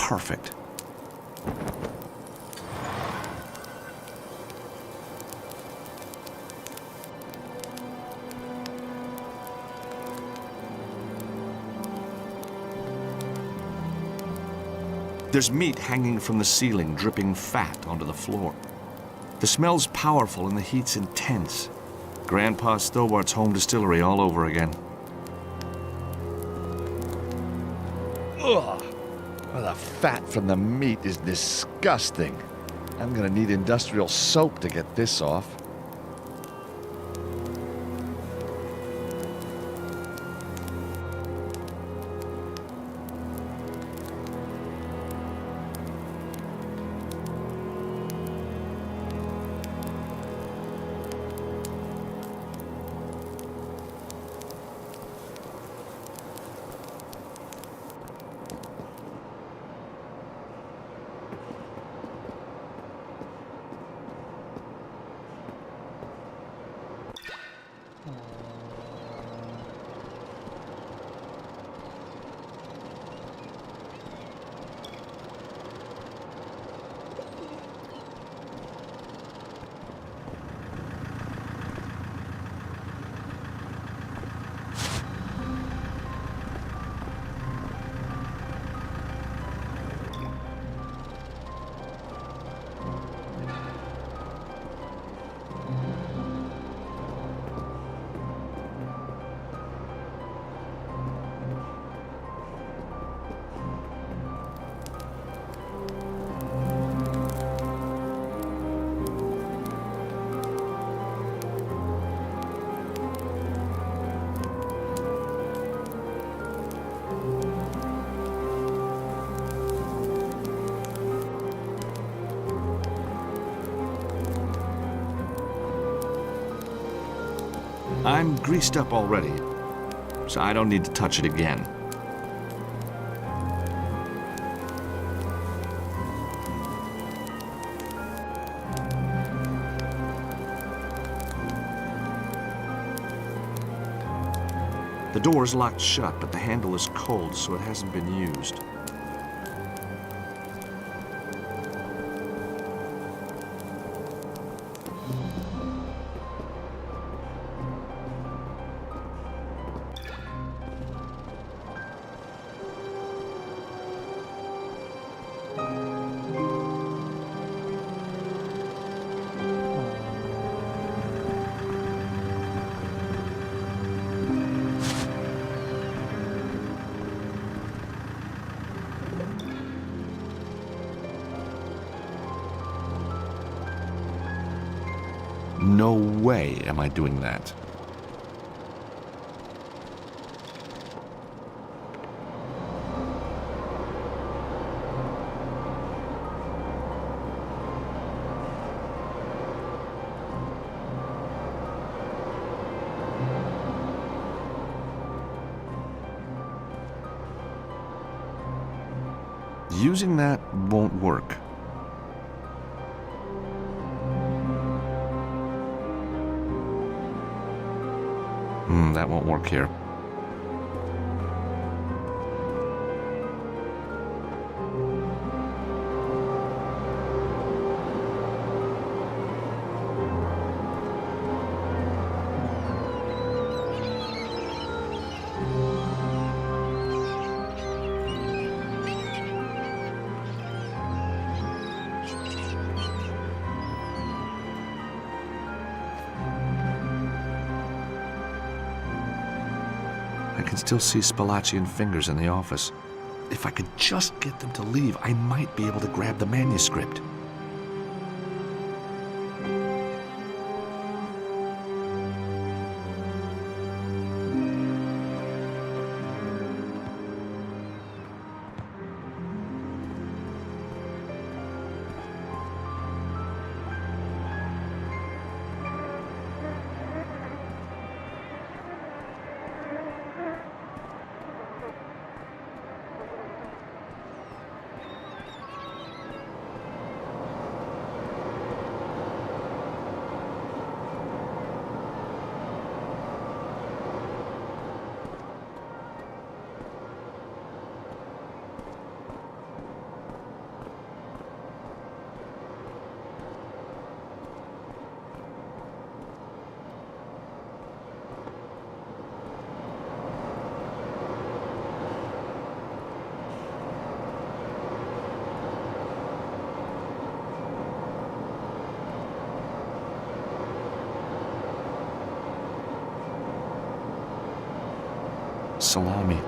perfect. There's meat hanging from the ceiling, dripping fat onto the floor. The smell's powerful and the heat's intense. Grandpa Stobart's home distillery all over again. Ugh! Well, the fat from the meat is disgusting. I'm gonna need industrial soap to get this off. I'm greased up already, so I don't need to touch it again. The door's locked shut, but the handle is cold, so it hasn't been used. No way am I doing that. Using that won't work. That won't work here. I can still see Spalacci and Fingers in the office. If I could just get them to leave, I might be able to grab the manuscript. salami.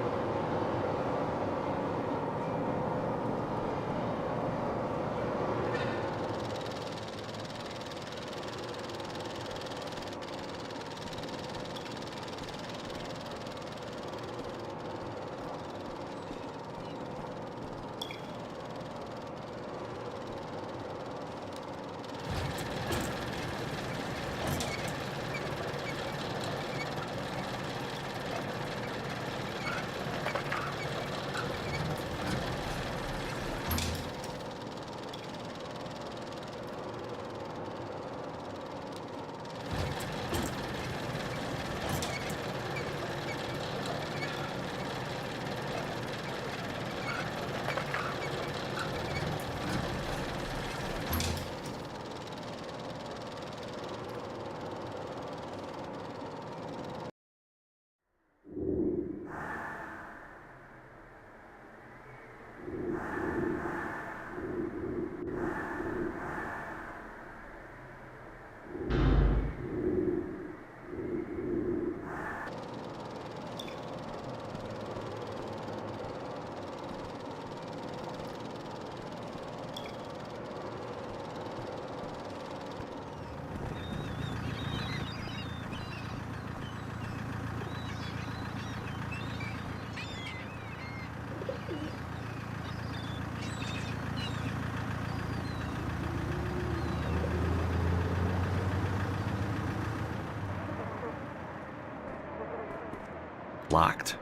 Locked.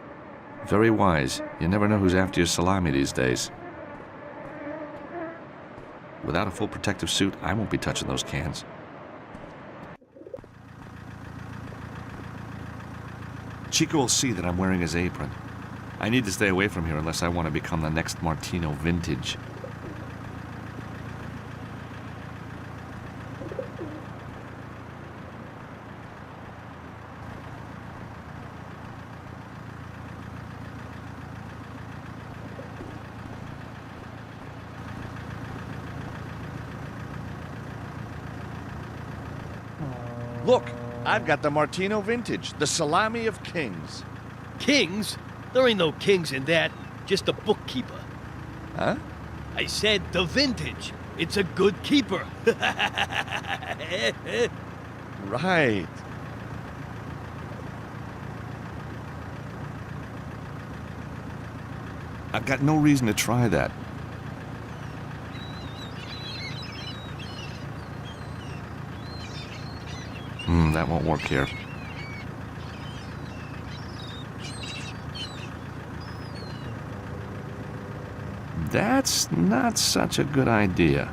Very wise. You never know who's after your salami these days. Without a full protective suit, I won't be touching those cans. Chico will see that I'm wearing his apron. I need to stay away from here unless I want to become the next Martino Vintage. Look, I've got the Martino Vintage, the salami of kings. Kings? There ain't no kings in that. Just a bookkeeper. Huh? I said the vintage. It's a good keeper. Right. I've got no reason to try that. That won't work here. That's not such a good idea.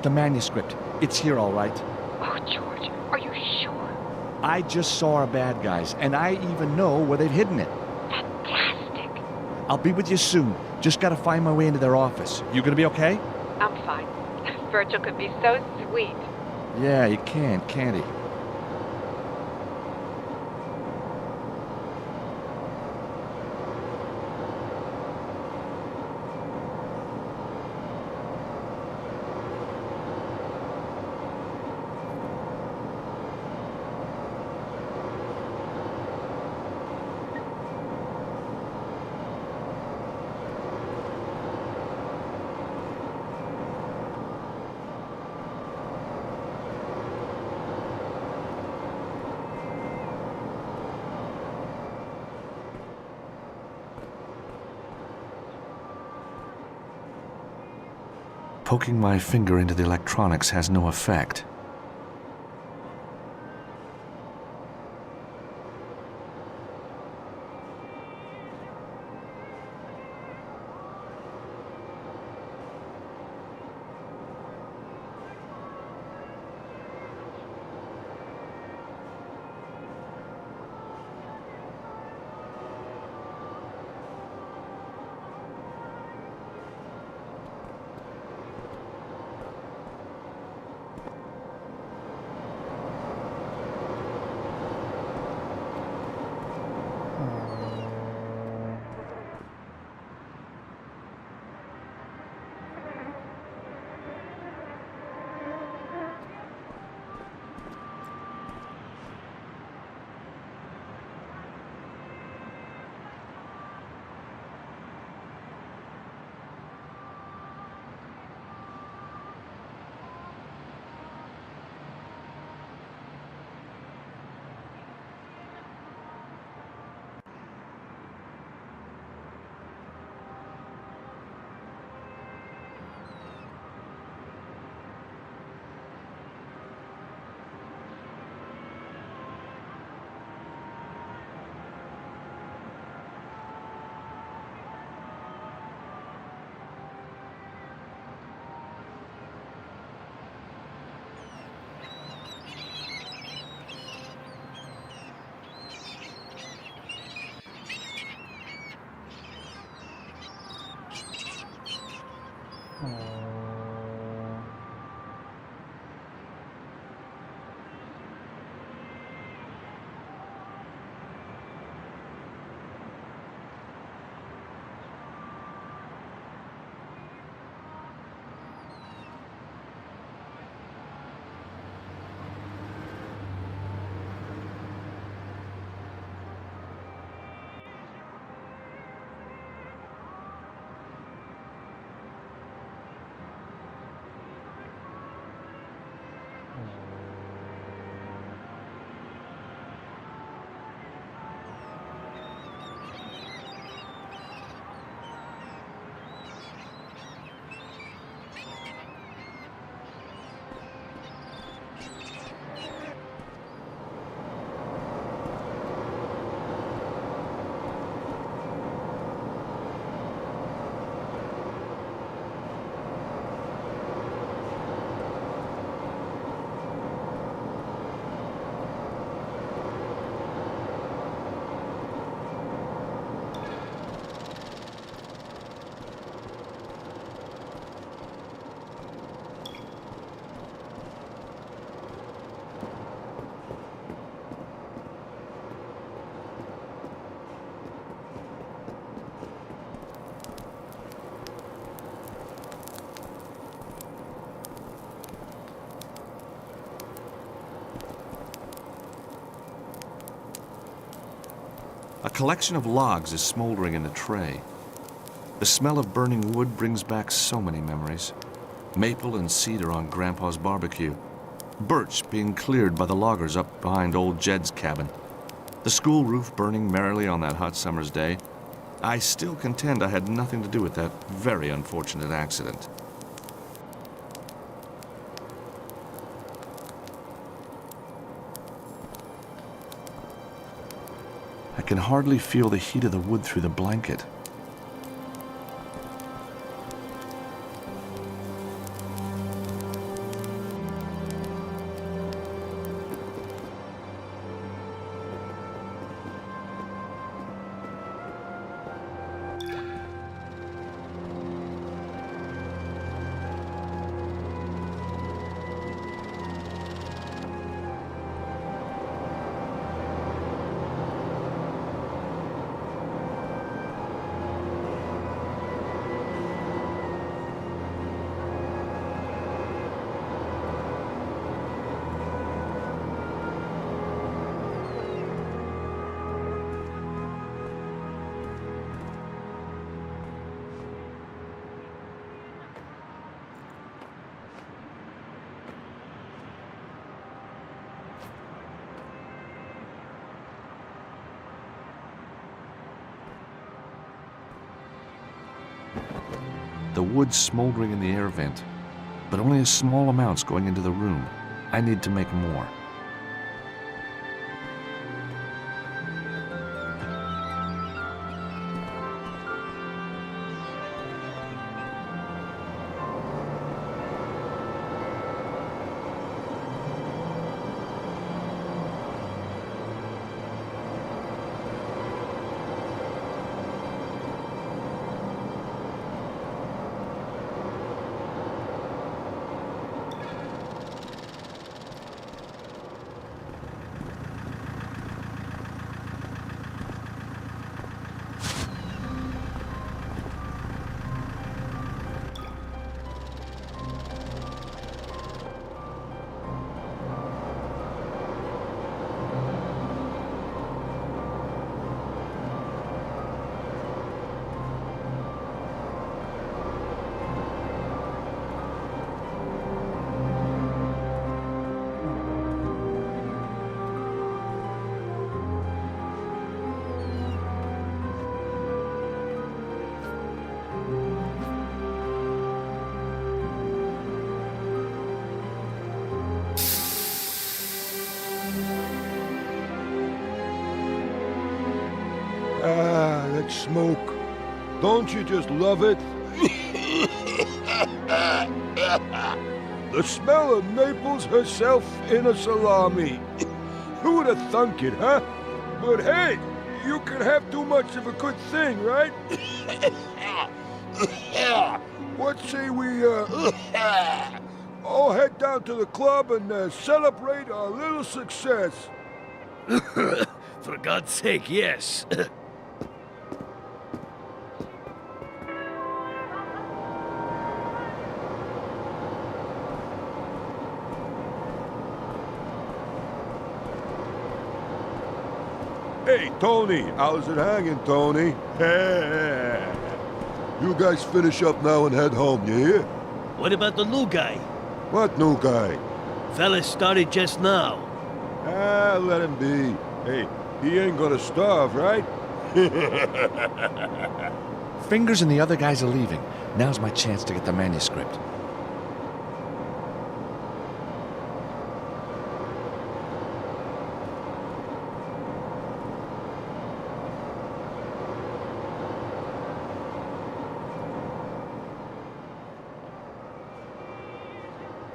The manuscript. It's here, all right. Oh, George, are you sure? I just saw our bad guys, and I even know where they've hidden it. Fantastic. I'll be with you soon. Just gotta find my way into their office. You gonna be okay? I'm fine. Virgil could be so sweet. Yeah, you can't he? Poking my finger into the electronics has no effect. A collection of logs is smoldering in a tray. The smell of burning wood brings back so many memories. Maple and cedar on Grandpa's barbecue. Birch being cleared by the loggers up behind old Jed's cabin. The school roof burning merrily on that hot summer's day. I still contend I had nothing to do with that very unfortunate accident. I can hardly feel the heat of the wood through the blanket. The wood's smoldering in the air vent, but only a small amount's going into the room. I need to make more. Ah, that smoke. Don't you just love it? The smell of Naples herself in a salami. Who would have thunk it, huh? But hey, you can have too much of a good thing, right? What say we, all head down to the club and celebrate our little success? For God's sake, yes. Hey, Tony, how's it hanging, Tony? You guys finish up now and head home, you hear? What about the new guy? What new guy? Fella started just now. Ah, let him be. Hey, he ain't gonna starve, right? Fingers and the other guys are leaving. Now's my chance to get the manuscript.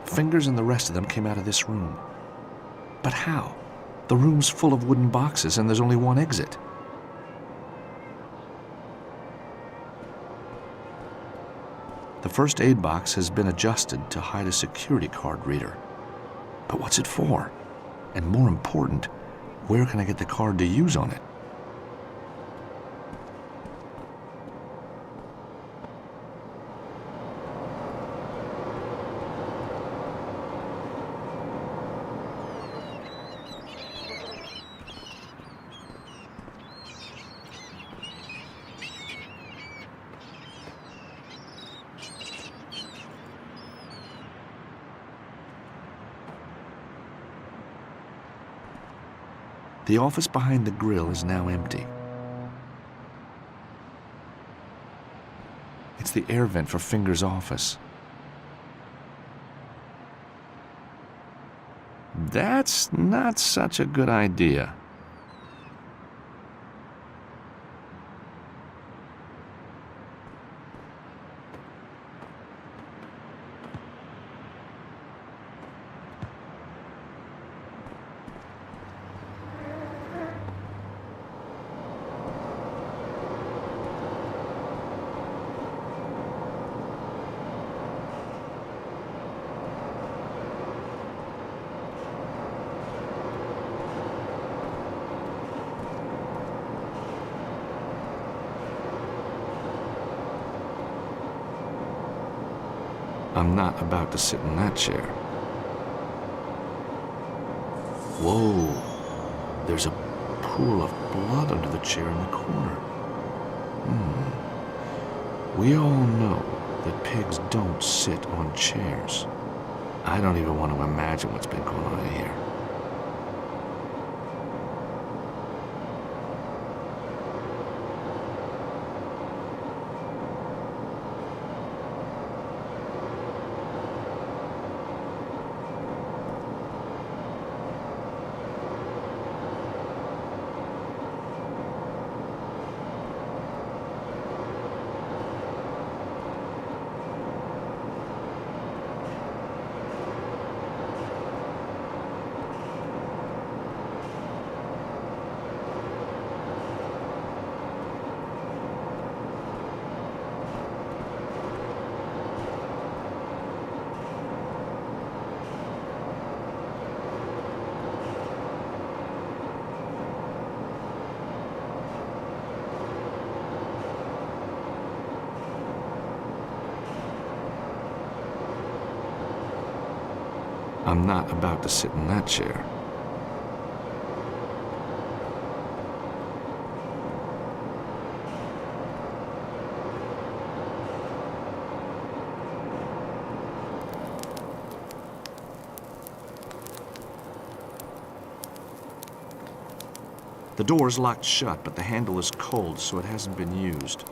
Fingers and the rest of them came out of this room. But how? The room's full of wooden boxes and there's only one exit. The first aid box has been adjusted to hide a security card reader. But what's it for? And more important, where can I get the card to use on it? The office behind the grill is now empty. It's the air vent for Fingers' office. That's not such a good idea. I'm not about to sit in that chair. Whoa, there's a pool of blood under the chair in the corner. We all know that pigs don't sit on chairs. I don't even want to imagine what's been going on in here. I'm not about to sit in that chair. The door is locked shut, but the handle is cold, so it hasn't been used.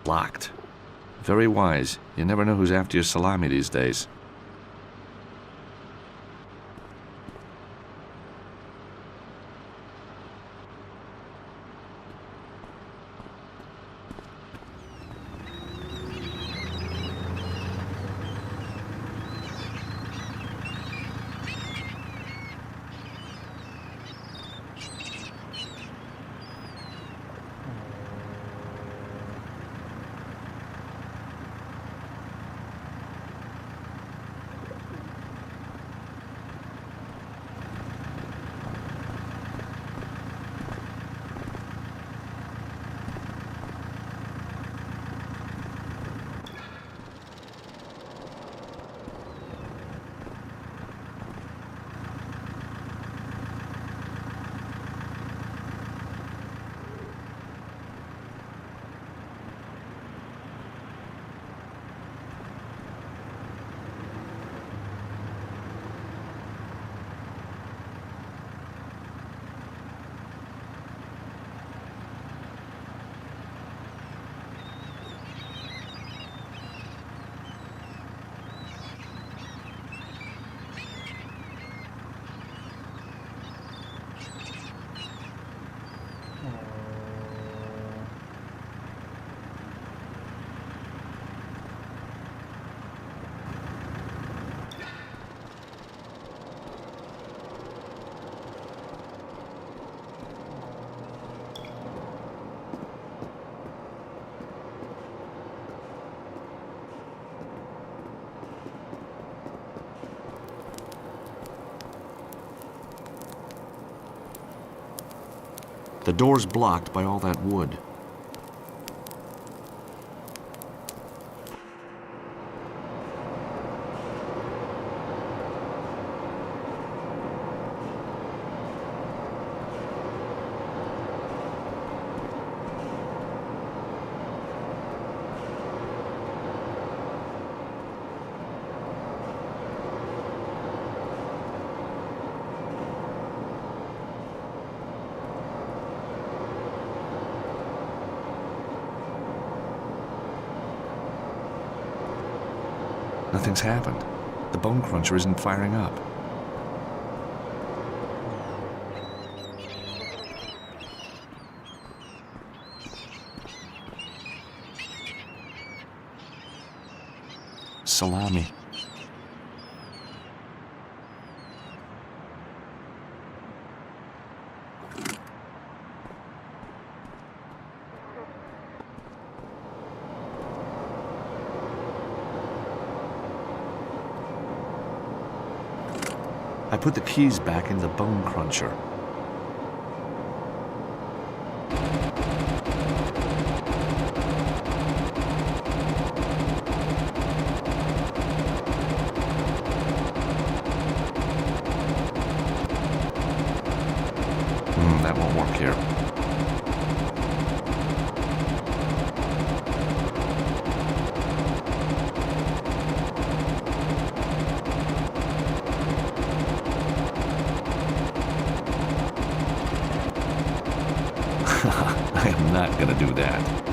Locked. Very wise. You never know who's after your salami these days. The door's blocked by all that wood. Nothing's happened. The bone cruncher isn't firing up. Salami. I put the keys back in the bone cruncher. That won't work here. I am not gonna do that.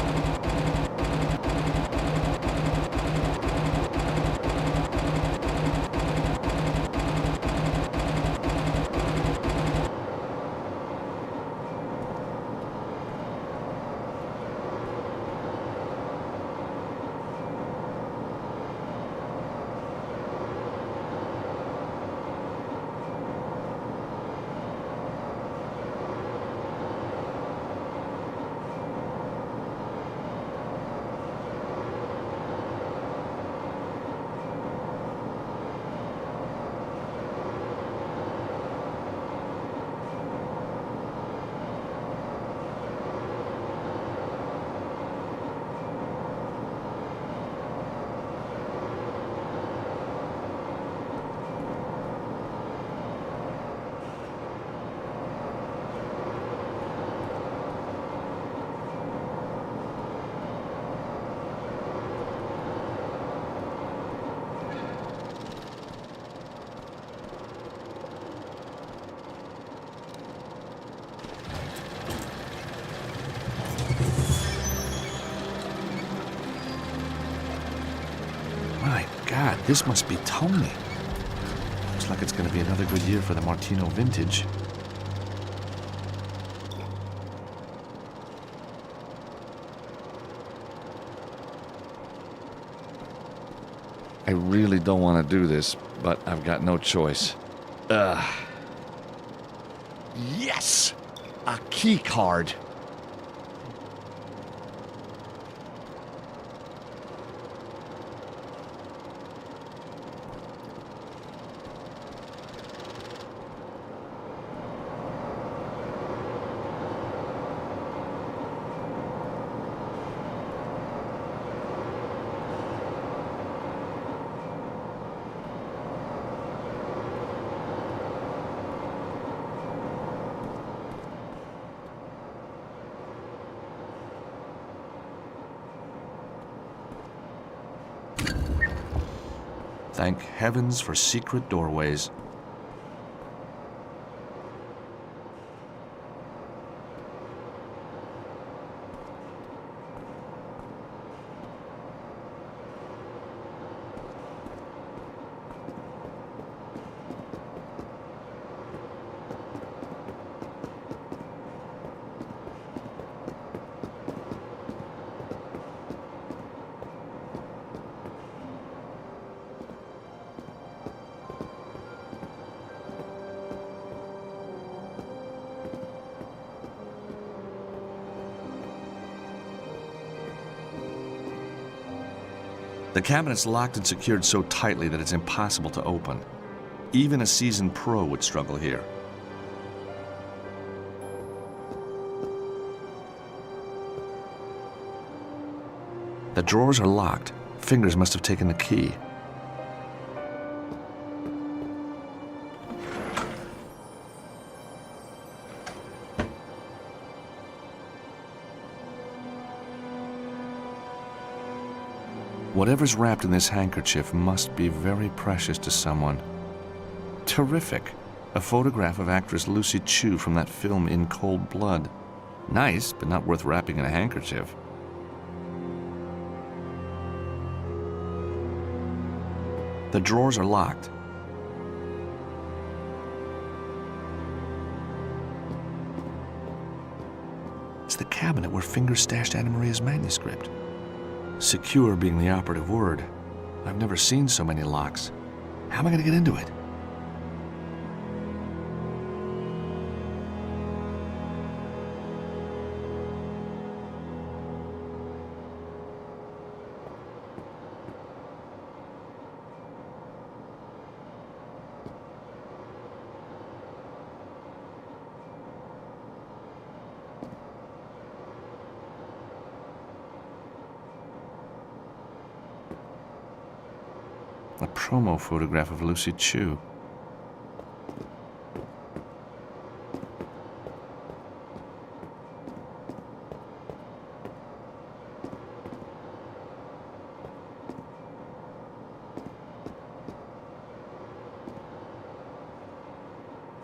My God, this must be Tony. Looks like it's going to be another good year for the Martino vintage. I really don't want to do this, but I've got no choice. Yes! A key card. Thank heavens for secret doorways. The cabinet's locked and secured so tightly that it's impossible to open. Even a seasoned pro would struggle here. The drawers are locked. Fingers must have taken the key. Whatever's wrapped in this handkerchief must be very precious to someone. Terrific! A photograph of actress Lucy Chu from that film In Cold Blood. Nice, but not worth wrapping in a handkerchief. The drawers are locked. It's the cabinet where Fingers stashed Anna Maria's manuscript. Secure being the operative word. I've never seen so many locks. How am I going to get into it? A promo photograph of Lucy Chu.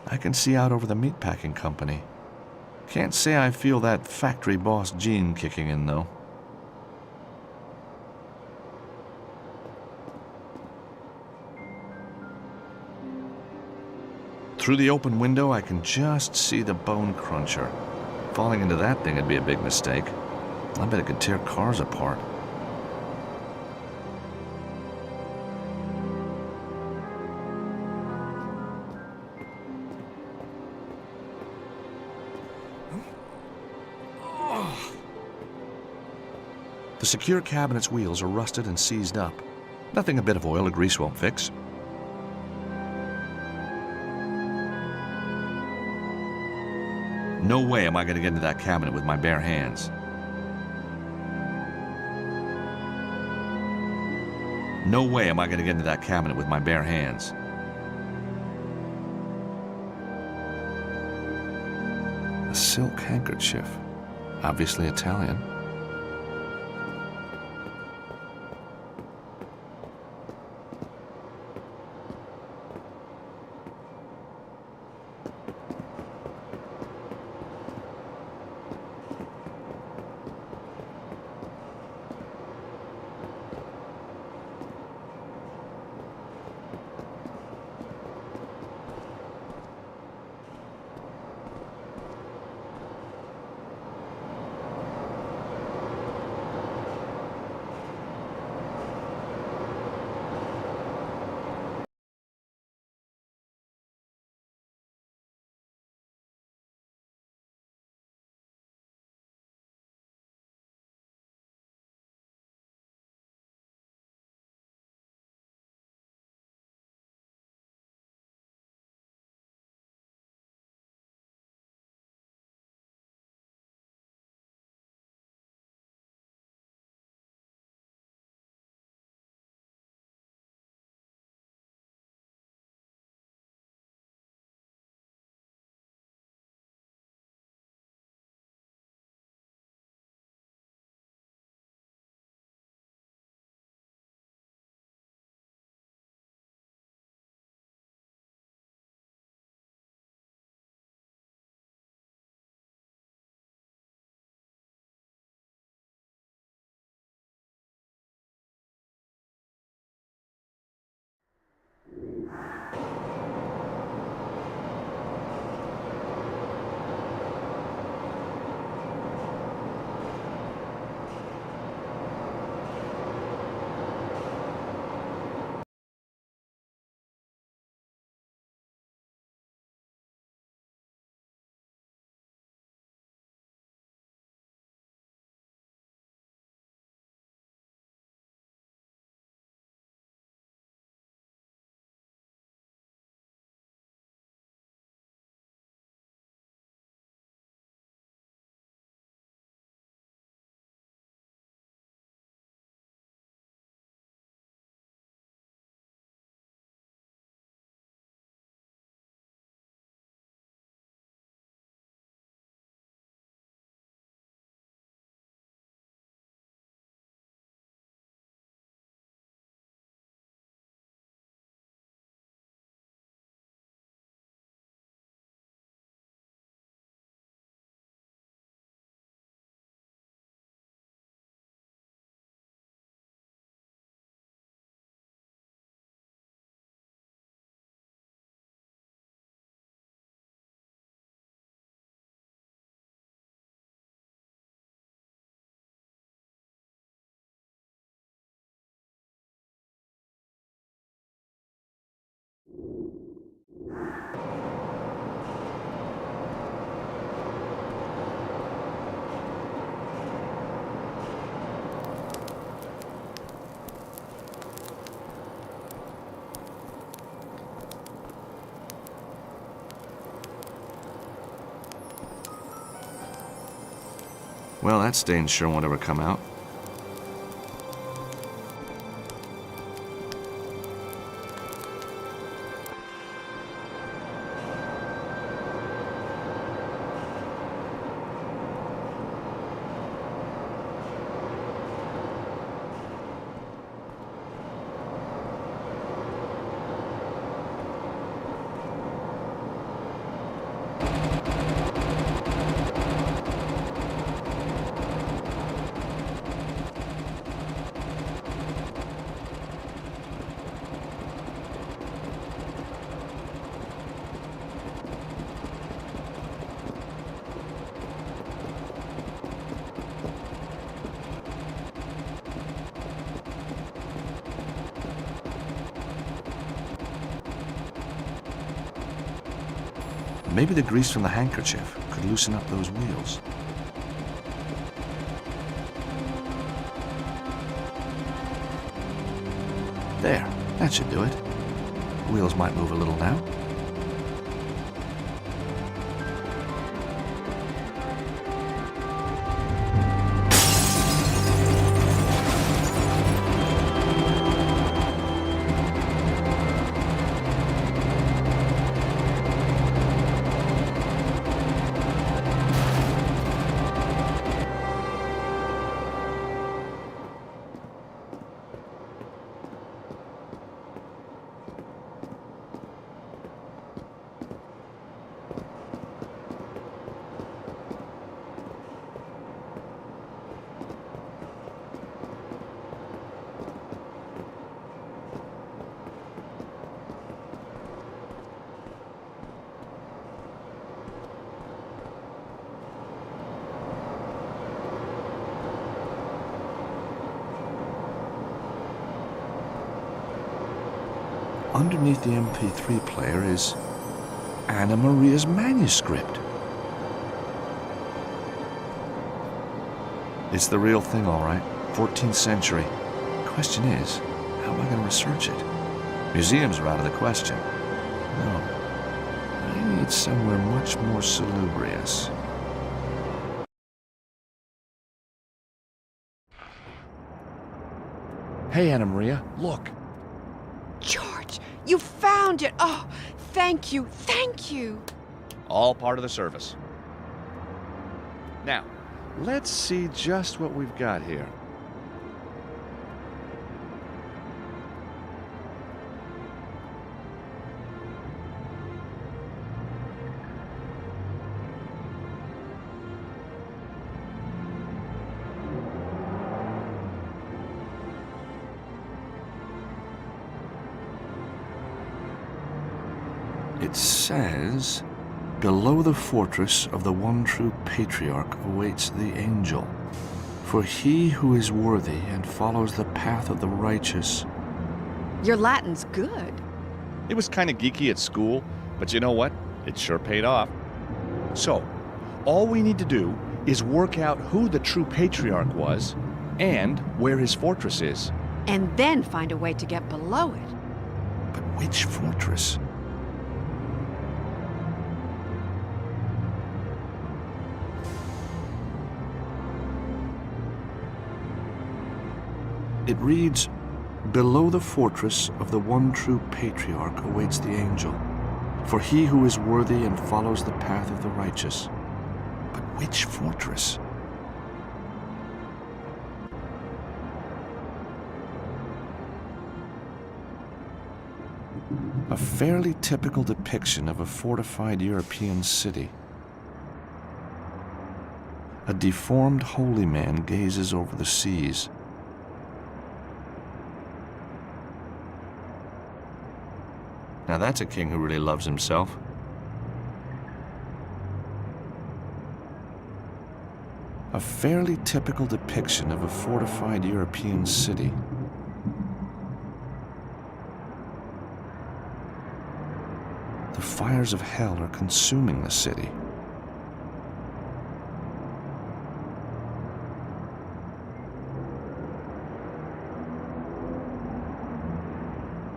I can see out over the meatpacking company. Can't say I feel that factory boss gene kicking in, though. Through the open window, I can just see the bone cruncher. Falling into that thing would be a big mistake. I bet it could tear cars apart. The secure cabinet's wheels are rusted and seized up. Nothing a bit of oil or grease won't fix. No way am I going to get into that cabinet with my bare hands. No way am I going to get into that cabinet with my bare hands. A silk handkerchief. Obviously Italian. Well, that stain sure won't ever come out. Maybe the grease from the handkerchief could loosen up those wheels. There, that should do it. Wheels might move a little now. Underneath the MP3 player is Anna Maria's manuscript. It's the real thing, all right. 14th century. Question is, how am I going to research it? Museums are out of the question. No. I need somewhere much more salubrious. Hey, Anna Maria, look. George, you found it! Oh, thank you, thank you! All part of the service. Now, let's see just what we've got here. It says, below the fortress of the one true patriarch awaits the angel. For he who is worthy and follows the path of the righteous. Your Latin's good. It was kind of geeky at school, but you know what? It sure paid off. So, all we need to do is work out who the true patriarch was and where his fortress is. And then find a way to get below it. But which fortress? It reads, below the fortress of the one true patriarch awaits the angel. For he who is worthy and follows the path of the righteous. But which fortress? A fairly typical depiction of a fortified European city. A deformed holy man gazes over the seas. Now that's a king who really loves himself. A fairly typical depiction of a fortified European city. The fires of hell are consuming the city.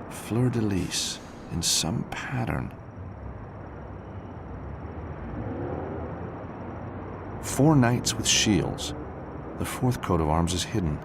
Fleur-de-lis in some pattern. 4 knights with shields. The 4th coat of arms is hidden.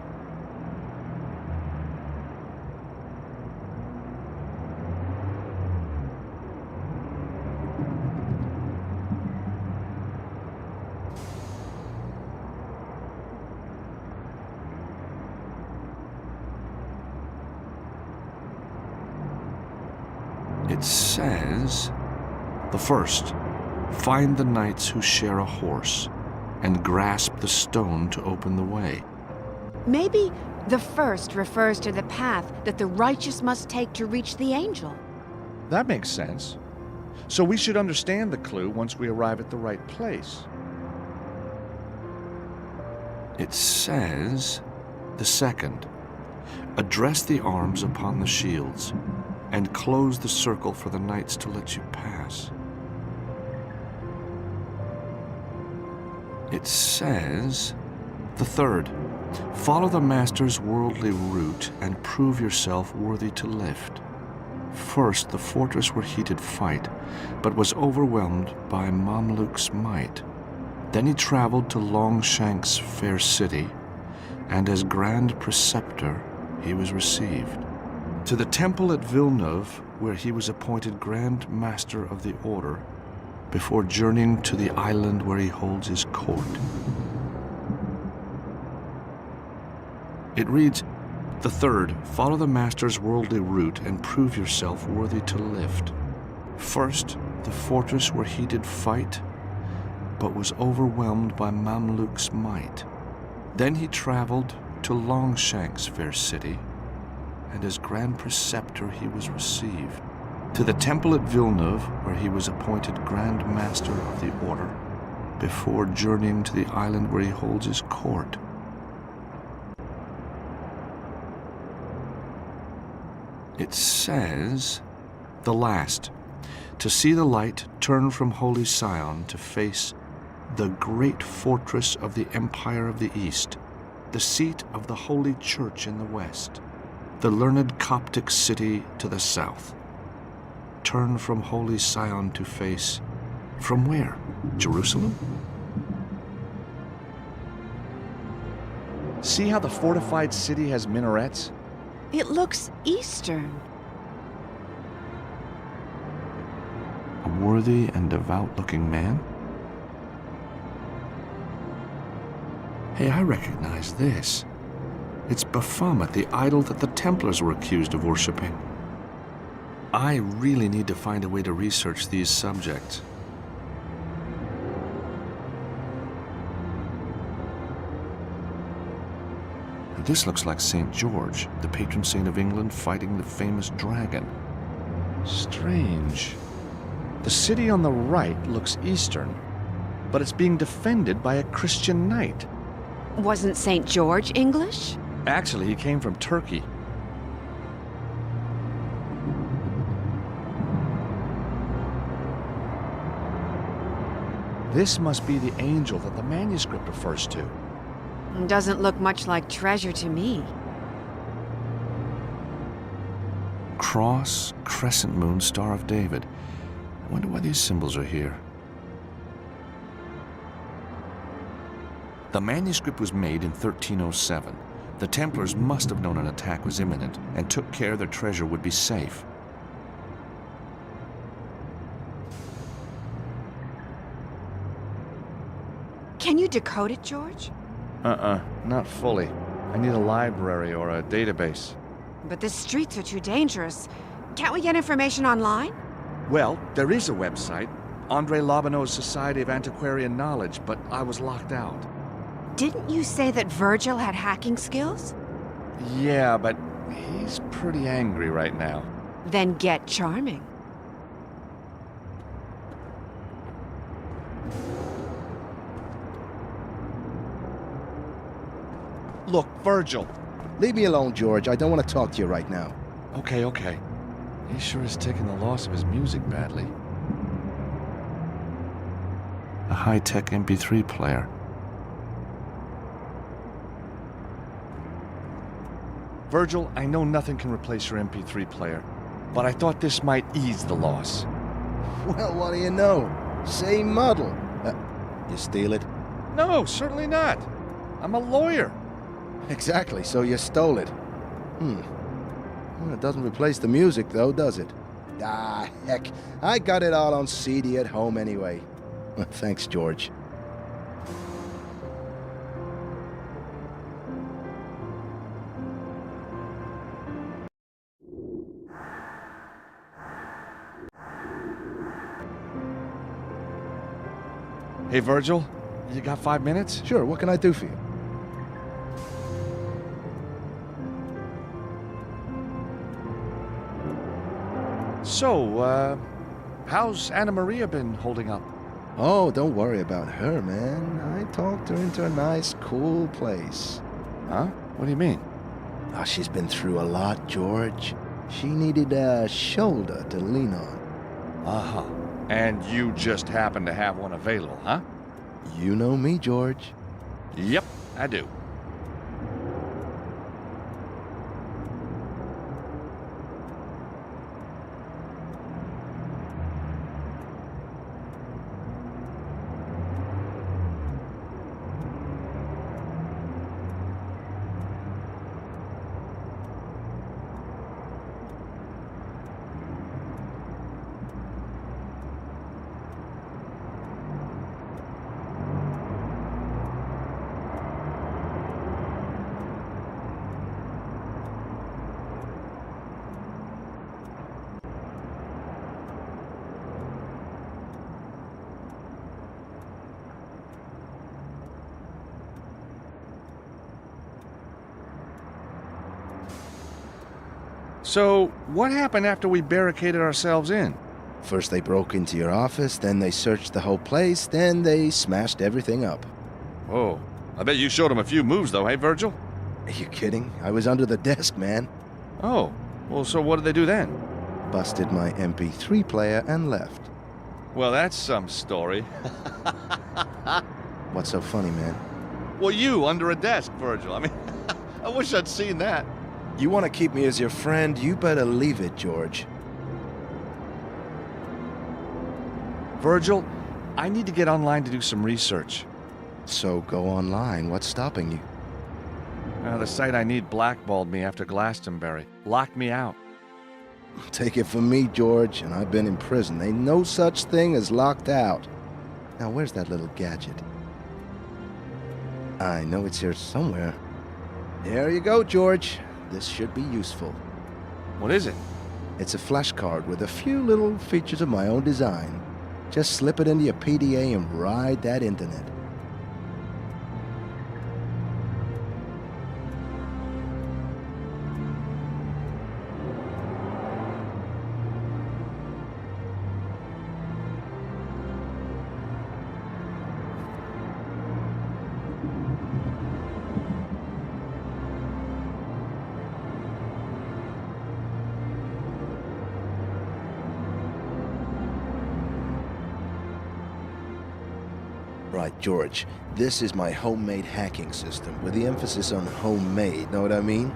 It says, the first, find the knights who share a horse and grasp the stone to open the way. Maybe the first refers to the path that the righteous must take to reach the angel. That makes sense. So we should understand the clue once we arrive at the right place. It says, the second, address the arms upon the shields and close the circle for the knights to let you pass. It says, the third, follow the master's worldly route and prove yourself worthy to lift. First, the fortress where he did fight, but was overwhelmed by Mamluk's might. Then he traveled to Longshank's fair city, and as Grand Preceptor he was received. To the temple at Villeneuve, where he was appointed Grand Master of the Order, before journeying to the island where he holds his court. It reads, the third, follow the master's worldly route and prove yourself worthy to lift. First, the fortress where he did fight, but was overwhelmed by Mamluk's might. Then he traveled to Longshank's fair city, and as Grand Preceptor he was received. To the temple at Villeneuve, where he was appointed Grand Master of the Order, before journeying to the island where he holds his court. It says, the last, to see the light turn from Holy Sion to face the great fortress of the Empire of the East, the seat of the Holy Church in the west, the learned Coptic city to the south. Turn from Holy Sion to face, from where? Jerusalem? See how the fortified city has minarets? It looks Eastern. A worthy and devout-looking man? Hey, I recognize this. It's Baphomet, the idol that the Templars were accused of worshipping. I really need to find a way to research these subjects. This looks like St. George, the patron saint of England, fighting the famous dragon. Strange. The city on the right looks Eastern, but it's being defended by a Christian knight. Wasn't St. George English? Actually, he came from Turkey. This must be the angel that the manuscript refers to. Doesn't look much like treasure to me. Cross, crescent moon, Star of David. I wonder why these symbols are here. The manuscript was made in 1307. The Templars must have known an attack was imminent and took care their treasure would be safe. Can you decode it, George? Not fully. I need a library or a database. But the streets are too dangerous. Can't we get information online? Well, there is a website, André Lobineau's Society of Antiquarian Knowledge, but I was locked out. Didn't you say that Virgil had hacking skills? Yeah, but he's pretty angry right now. Then get charming. Look, Virgil. Leave me alone, George. I don't want to talk to you right now. Okay. He sure is taking the loss of his music badly. A high-tech MP3 player. Virgil, I know nothing can replace your MP3 player, but I thought this might ease the loss. Well, what do you know? Same model. You steal it? No, certainly not. I'm a lawyer. Exactly, so you stole it. Well, it doesn't replace the music, though, does it? Ah, heck. I got it all on CD at home anyway. Thanks, George. Hey, Virgil, you got 5 minutes? Sure, what can I do for you? So, how's Anna Maria been holding up? Oh, don't worry about her, man. I talked her into a nice, cool place. Huh? What do you mean? Oh, she's been through a lot, George. She needed a shoulder to lean on. Uh-huh. And you just happen to have one available, huh? You know me, George. Yep, I do. So, what happened after we barricaded ourselves in? First they broke into your office, then they searched the whole place, then they smashed everything up. Oh, I bet you showed them a few moves though, hey, Virgil? Are you kidding? I was under the desk, man. Oh, well, so what did they do then? Busted my MP3 player and left. Well, that's some story. What's so funny, man? Well, you under a desk, Virgil. I mean, I wish I'd seen that. You want to keep me as your friend, you better leave it, George. Virgil, I need to get online to do some research. So go online. What's stopping you? The site I need blackballed me after Glastonbury. Locked me out. Take it from me, George, and I've been in prison. Ain't no such thing as locked out. Now, where's that little gadget? I know it's here somewhere. There you go, George. This should be useful. What is it? It's a flashcard with a few little features of my own design. Just slip it into your PDA and ride that internet. Right, George, this is my homemade hacking system, with the emphasis on homemade, know what I mean?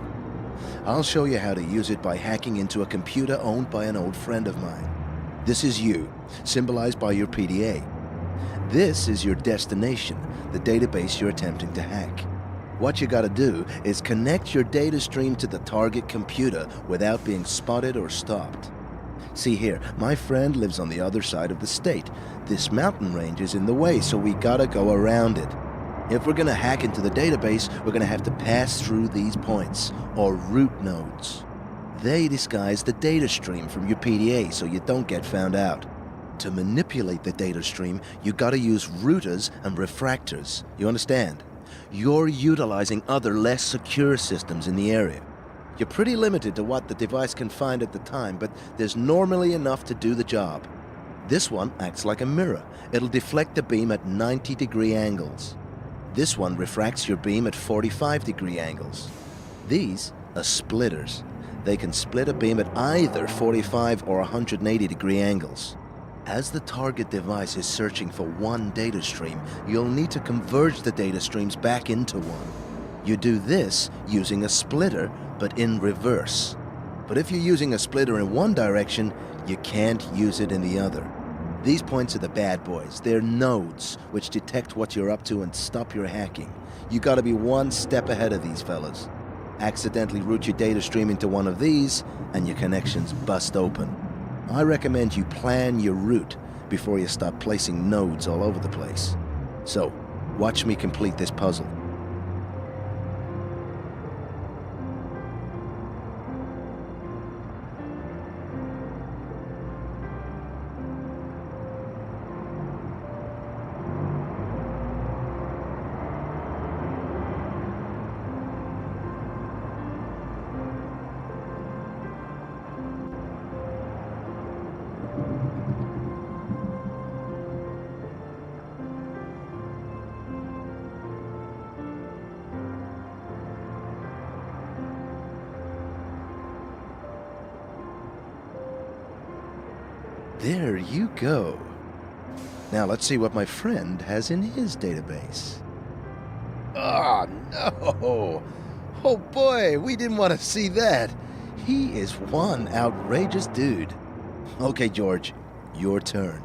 I'll show you how to use it by hacking into a computer owned by an old friend of mine. This is you, symbolized by your PDA. This is your destination, the database you're attempting to hack. What you gotta do is connect your data stream to the target computer without being spotted or stopped. See here, my friend lives on the other side of the state. This mountain range is in the way, so we gotta go around it. If we're gonna hack into the database, we're gonna have to pass through these points, or root nodes. They disguise the data stream from your PDA so you don't get found out. To manipulate the data stream, you gotta use routers and refractors. You understand? You're utilizing other less secure systems in the area. You're pretty limited to what the device can find at the time, but there's normally enough to do the job. This one acts like a mirror. It'll deflect the beam at 90-degree angles. This one refracts your beam at 45-degree angles. These are splitters. They can split a beam at either 45 or 180-degree angles. As the target device is searching for one data stream, you'll need to converge the data streams back into one. You do this using a splitter, but in reverse. But if you're using a splitter in one direction, you can't use it in the other. These points are the bad boys. They're nodes, which detect what you're up to and stop your hacking. You gotta be one step ahead of these fellas. Accidentally route your data stream into one of these, and your connections bust open. I recommend you plan your route before you start placing nodes all over the place. So, watch me complete this puzzle. There you go. Now let's see what my friend has in his database. Oh, no! Oh boy, we didn't want to see that. He is one outrageous dude. Okay, George, your turn.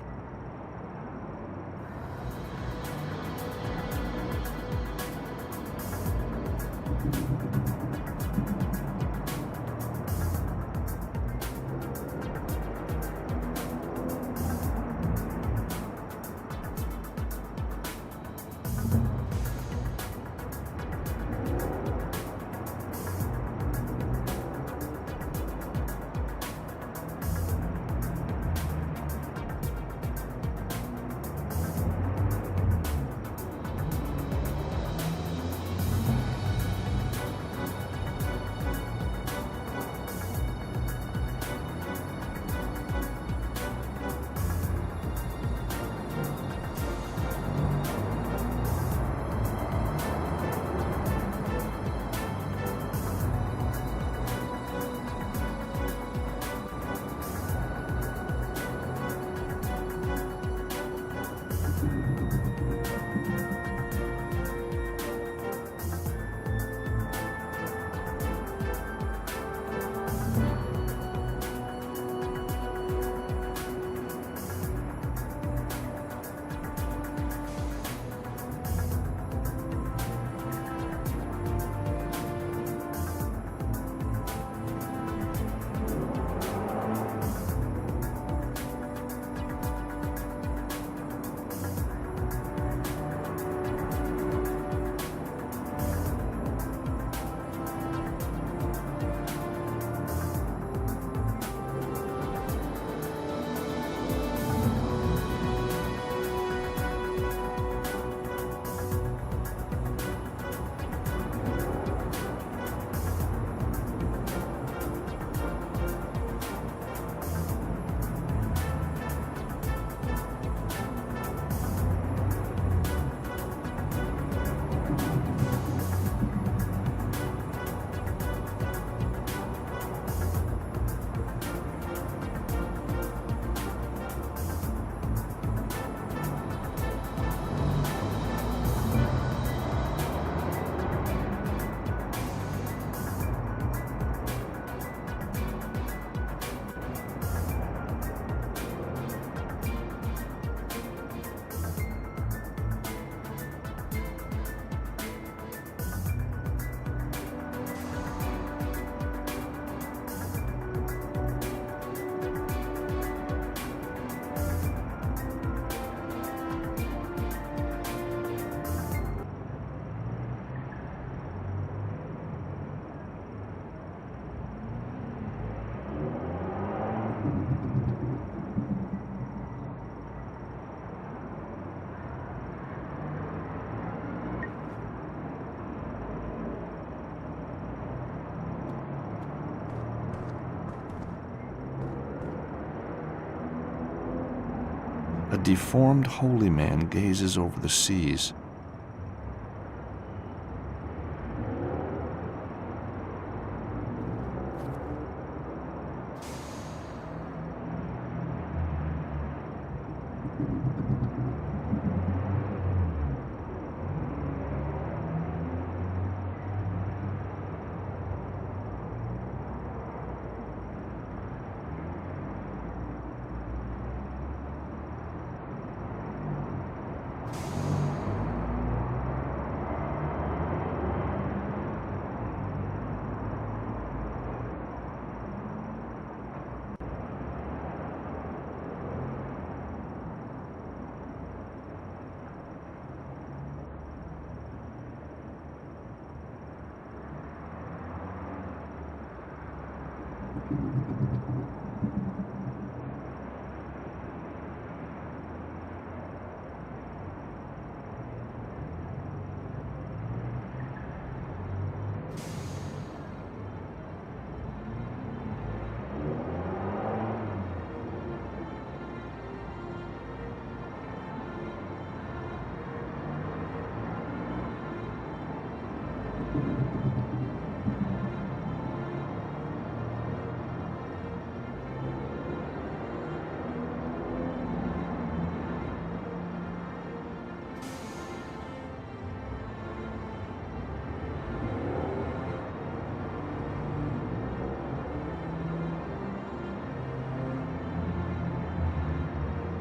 A deformed holy man gazes over the seas.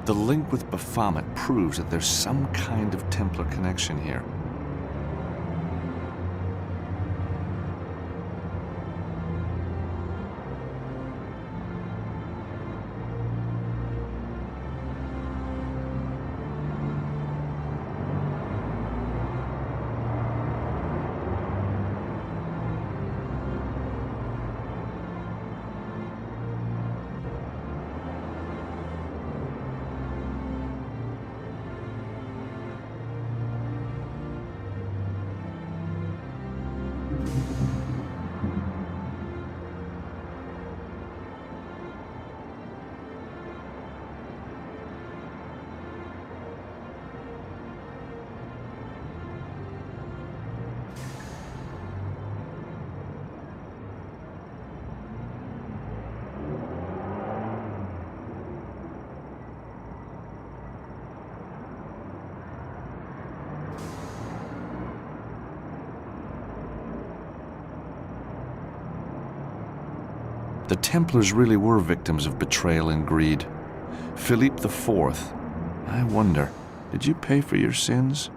The link with Baphomet proves that there's some kind of Templar connection here. The Templars really were victims of betrayal and greed. Philippe IV, I wonder, did you pay for your sins?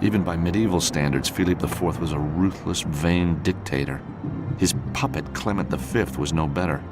Even by medieval standards, Philippe IV was a ruthless, vain dictator. His puppet, Clement V, was no better.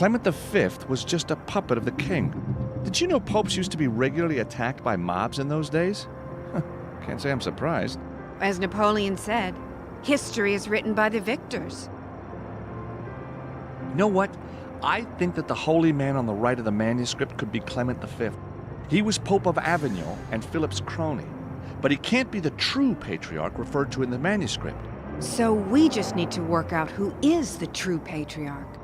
Clement V was just a puppet of the king. Did you know popes used to be regularly attacked by mobs in those days? Can't say I'm surprised. As Napoleon said, history is written by the victors. You know what? I think that the holy man on the right of the manuscript could be Clement V. He was Pope of Avignon and Philip's crony. But he can't be the true patriarch referred to in the manuscript. So we just need to work out who is the true patriarch.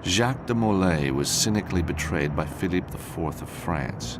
Jacques de Molay was cynically betrayed by Philippe IV of France.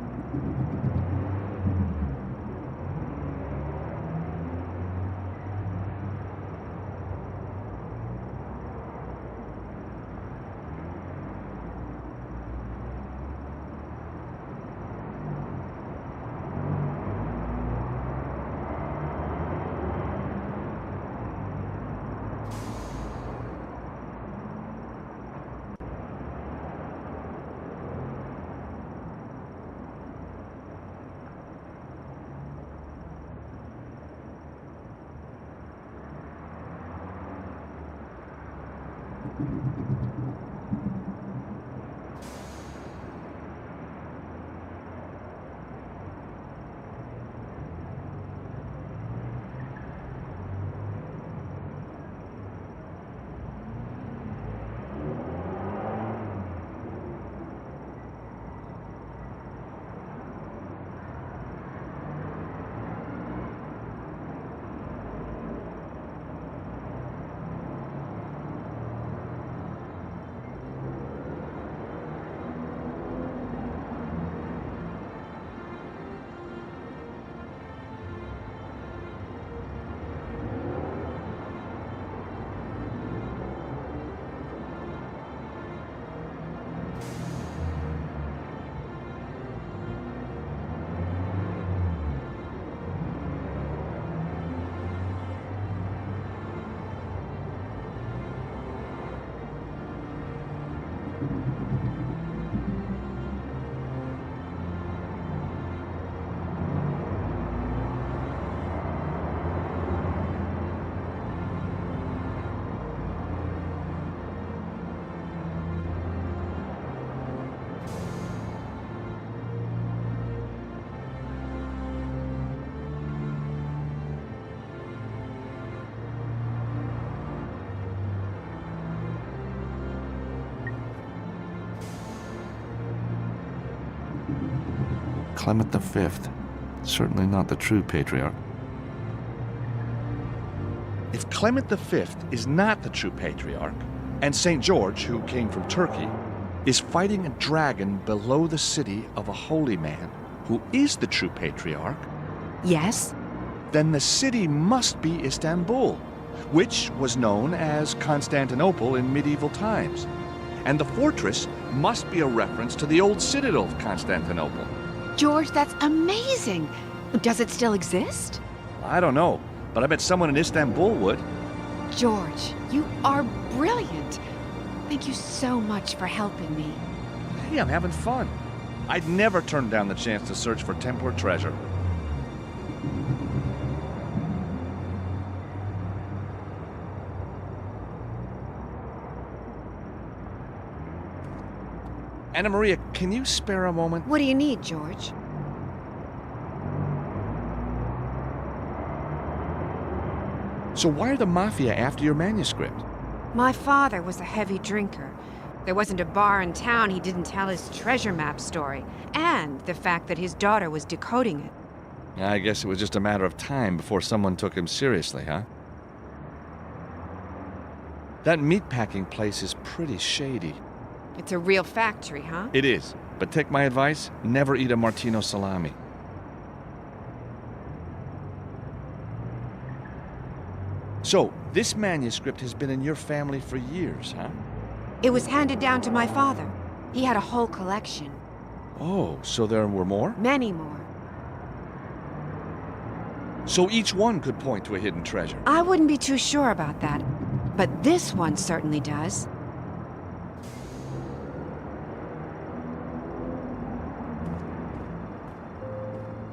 Clement V. Certainly not the true patriarch. If Clement V is not the true patriarch, and St. George, who came from Turkey, is fighting a dragon below the city of a holy man who is the true patriarch, Yes? then the city must be Istanbul, which was known as Constantinople in medieval times. And the fortress must be a reference to the old citadel of Constantinople. George, that's amazing. Does it still exist? I don't know, but I bet someone in Istanbul would. George, you are brilliant. Thank you so much for helping me. Hey, I'm having fun. I'd never turn down the chance to search for Templar treasure. Anna Maria, can you spare a moment? What do you need, George? So why are the Mafia after your manuscript? My father was a heavy drinker. There wasn't a bar in town he didn't tell his treasure map story, and the fact that his daughter was decoding it. I guess it was just a matter of time before someone took him seriously, huh? That meatpacking place is pretty shady. It's a real factory, huh? It is, but take my advice, never eat a Martino salami. So, this manuscript has been in your family for years, huh? It was handed down to my father. He had a whole collection. Oh, so there were more? Many more. So each one could point to a hidden treasure. I wouldn't be too sure about that, but this one certainly does.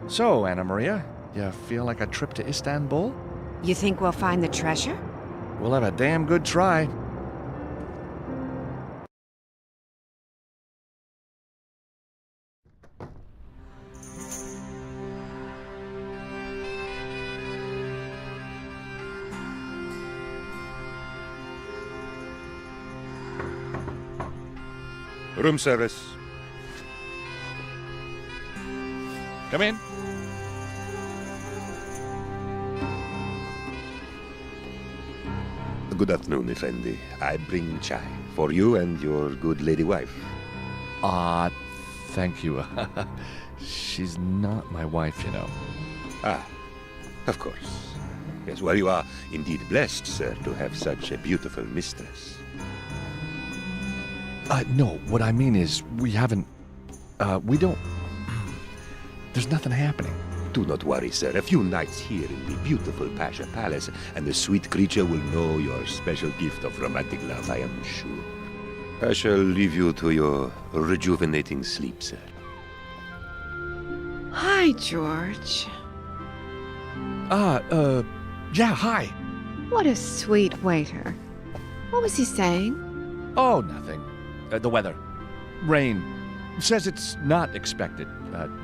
So, Anna Maria, you feel like a trip to Istanbul? You think we'll find the treasure? We'll have a damn good try. Room service. Come in. Good afternoon, Effendi. I bring chai for you and your good lady wife. Thank you. She's not my wife, you know. Ah, of course. Yes, well, you are indeed blessed, sir, to have such a beautiful mistress. No, what I mean is, we haven't, we don't, there's nothing happening. Do not worry, sir. A few nights here in the beautiful Pasha Palace, and the sweet creature will know your special gift of romantic love, I am sure. I shall leave you to your rejuvenating sleep, sir. Hi, George. Yeah, hi. What a sweet waiter. What was he saying? Oh, nothing. The weather. Rain. Says it's not expected.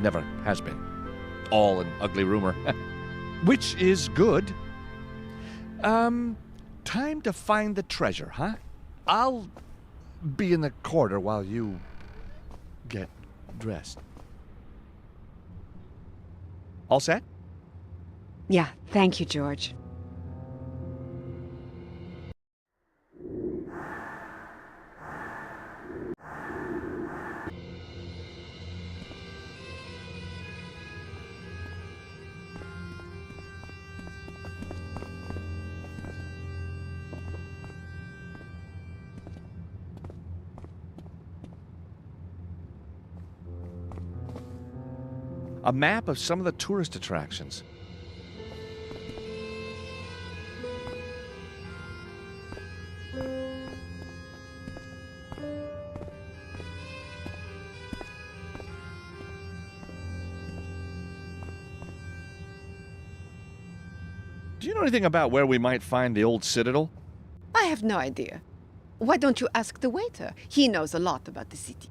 Never has been. All an ugly rumor. Which is good. Time to find the treasure, huh? I'll be in the corridor while you get dressed. All set? Yeah, thank you, George. A map of some of the tourist attractions. Do you know anything about where we might find the old citadel? I have no idea. Why don't you ask the waiter? He knows a lot about the city.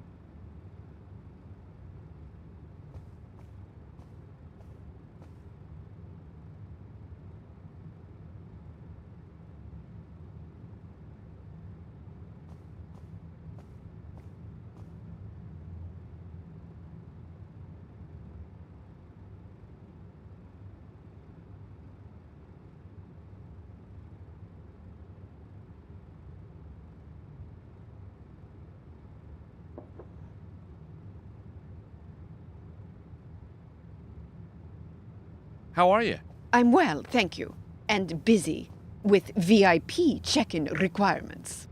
How are you? I'm well, thank you. And busy with VIP check-in requirements.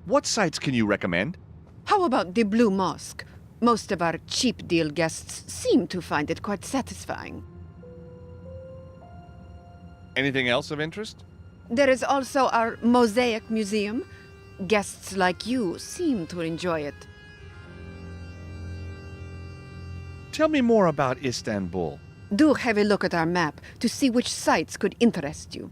What sites can you recommend? How about the Blue Mosque? Most of our cheap deal guests seem to find it quite satisfying. Anything else of interest? There is also our Mosaic Museum. Guests like you seem to enjoy it. Tell me more about Istanbul. Do have a look at our map to see which sites could interest you.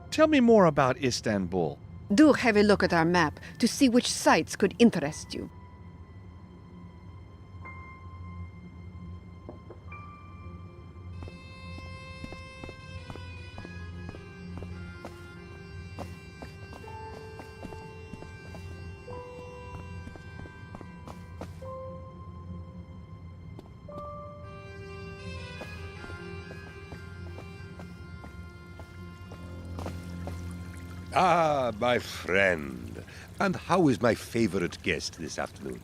Tell me more about Istanbul. Do have a look at our map to see which sites could interest you. Ah, my friend. And how is my favorite guest this afternoon?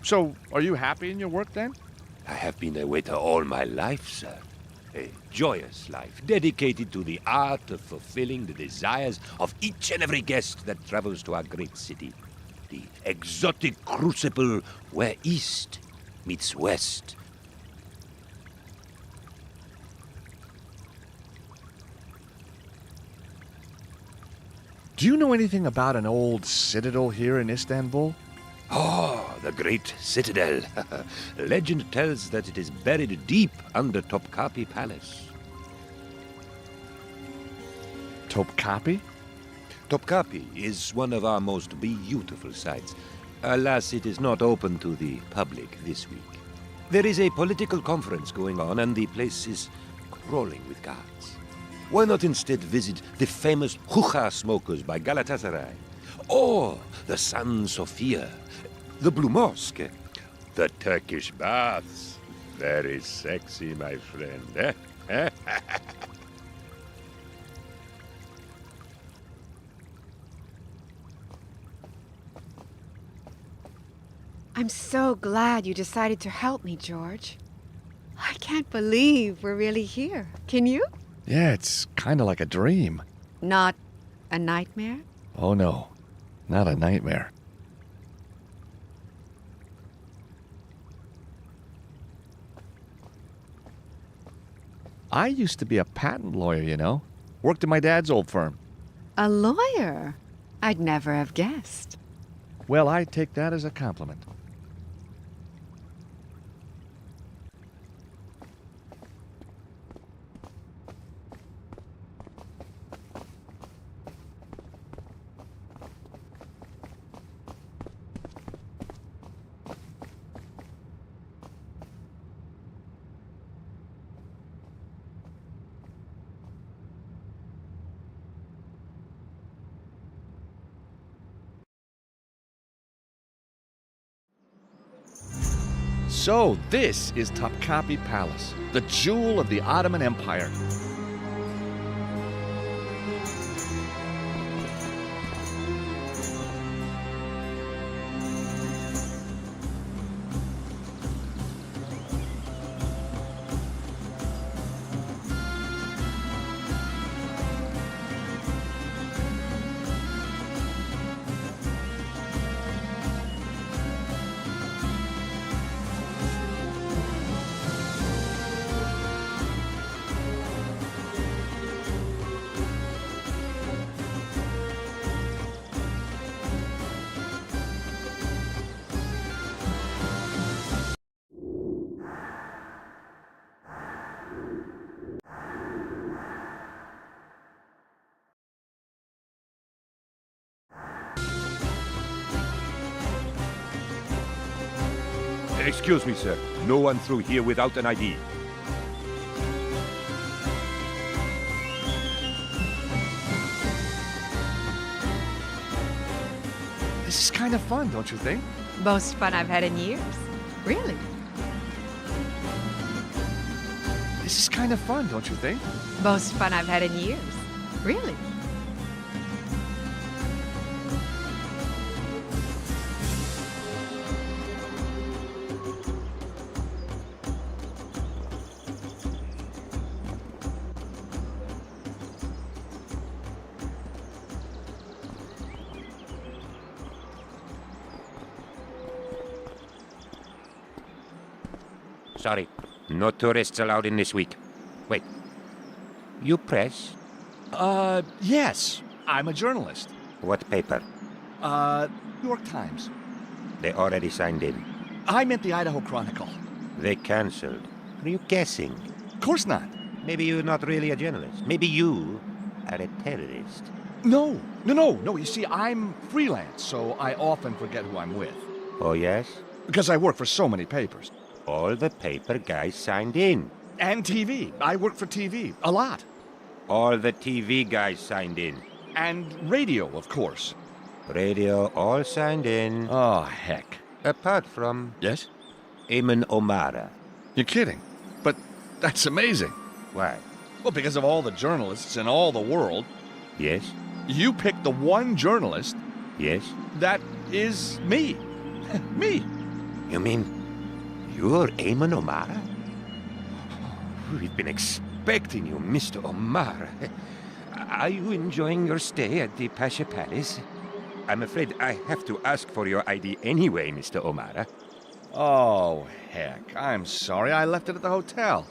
So, are you happy in your work then? I have been a waiter all my life, sir. A joyous life, dedicated to the art of fulfilling the desires of each and every guest that travels to our great city. The exotic crucible where East meets West. Do you know anything about an old citadel here in Istanbul? Oh, the great citadel. Legend tells that it is buried deep under Topkapi Palace. Topkapi? Topkapi is one of our most beautiful sites. Alas, it is not open to the public this week. There is a political conference going on and the place is crawling with guards. Why not instead visit the famous hookah smokers by Galatasaray? Or the San Sofia, the Blue Mosque, the Turkish baths. Very sexy, my friend. Eh? I'm so glad you decided to help me, George. I can't believe we're really here. Can you? Yeah, it's kind of like a dream. Not a nightmare? Oh no, not a nightmare. I used to be a patent lawyer, you know. Worked in my dad's old firm. A lawyer? I'd never have guessed. Well, I take that as a compliment. So, this is Topkapi Palace, the jewel of the Ottoman Empire. Excuse me, sir. No one through here without an ID. This is kind of fun, don't you think? Most fun I've had in years. Really? This is kind of fun, don't you think? Most fun I've had in years. Really? Sorry, no tourists allowed in this week. Wait, you press? Yes. I'm a journalist. What paper? New York Times. They already signed in. I meant the Idaho Chronicle. They cancelled. Are you guessing? Of course not. Maybe you're not really a journalist. Maybe you are a terrorist. No. You see, I'm freelance, so I often forget who I'm with. Oh, yes? Because I work for so many papers. All the paper guys signed in. And TV. I work for TV. A lot. All the TV guys signed in. And radio, of course. Radio all signed in. Oh, heck. Apart from... Yes? Eamon O'Mara. You're kidding. But that's amazing. Why? Well, because of all the journalists in all the world. Yes? You picked the one journalist. Yes? That is me. Me. You mean you're Eamon O'Mara? We've been expecting you, Mr. O'Mara. Are you enjoying your stay at the Pasha Palace? I'm afraid I have to ask for your ID anyway, Mr. O'Mara. Oh, heck. I'm sorry. I left it at the hotel.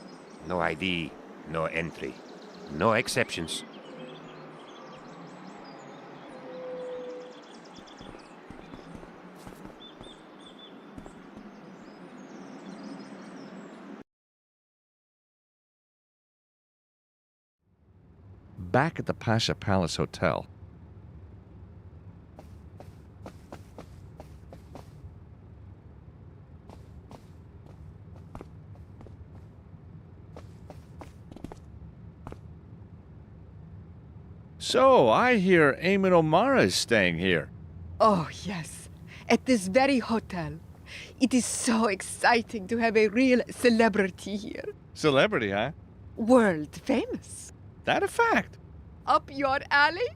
No ID, no entry, no exceptions. Back at the Pasha Palace Hotel. So, I hear Eamon O'Mara is staying here. Oh, yes. At this very hotel. It is so exciting to have a real celebrity here. Celebrity, huh? World famous. That a fact? Up your alley?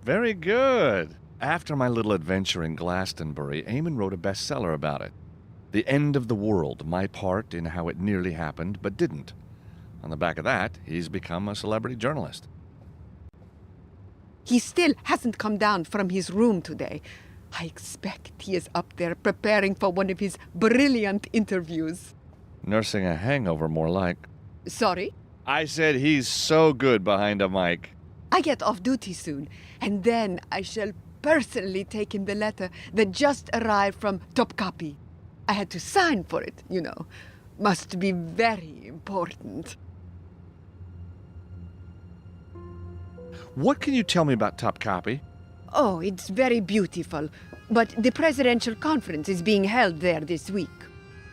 Very good. After my little adventure in Glastonbury, Eamon wrote a bestseller about it. The End of the World, my part in how it nearly happened but didn't. On the back of that, he's become a celebrity journalist. He still hasn't come down from his room today. I expect he is up there preparing for one of his brilliant interviews. Nursing a hangover, more like. Sorry? I said he's so good behind a mic. I get off duty soon, and then I shall personally take him the letter that just arrived from Topkapi. I had to sign for it, you know. Must be very important. What can you tell me about Topkapi? Oh, it's very beautiful, but the presidential conference is being held there this week.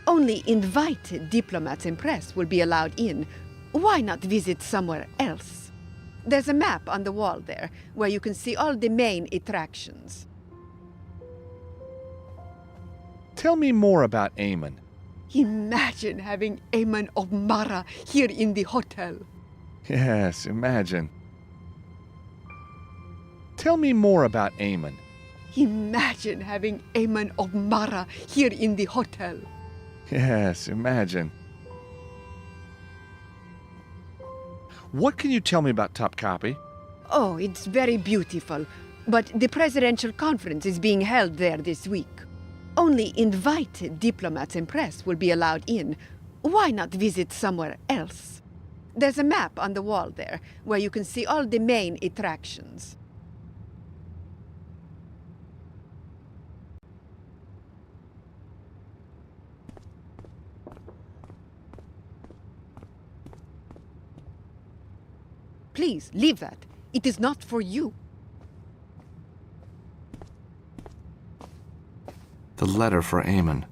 Only invited diplomats and press will be allowed in. Why not visit somewhere else? There's a map on the wall there, where you can see all the main attractions. Tell me more about Eamon. Imagine having Eamon O'Mara here in the hotel. Yes, imagine. Tell me more about Eamon. Imagine having Eamon O'Mara here in the hotel. Yes, imagine. What can you tell me about Topkapi? Oh, it's very beautiful, but the presidential conference is being held there this week. Only invited diplomats and press will be allowed in. Why not visit somewhere else? There's a map on the wall there, where you can see all the main attractions. Please, leave that. It is not for you. The letter for Eamon.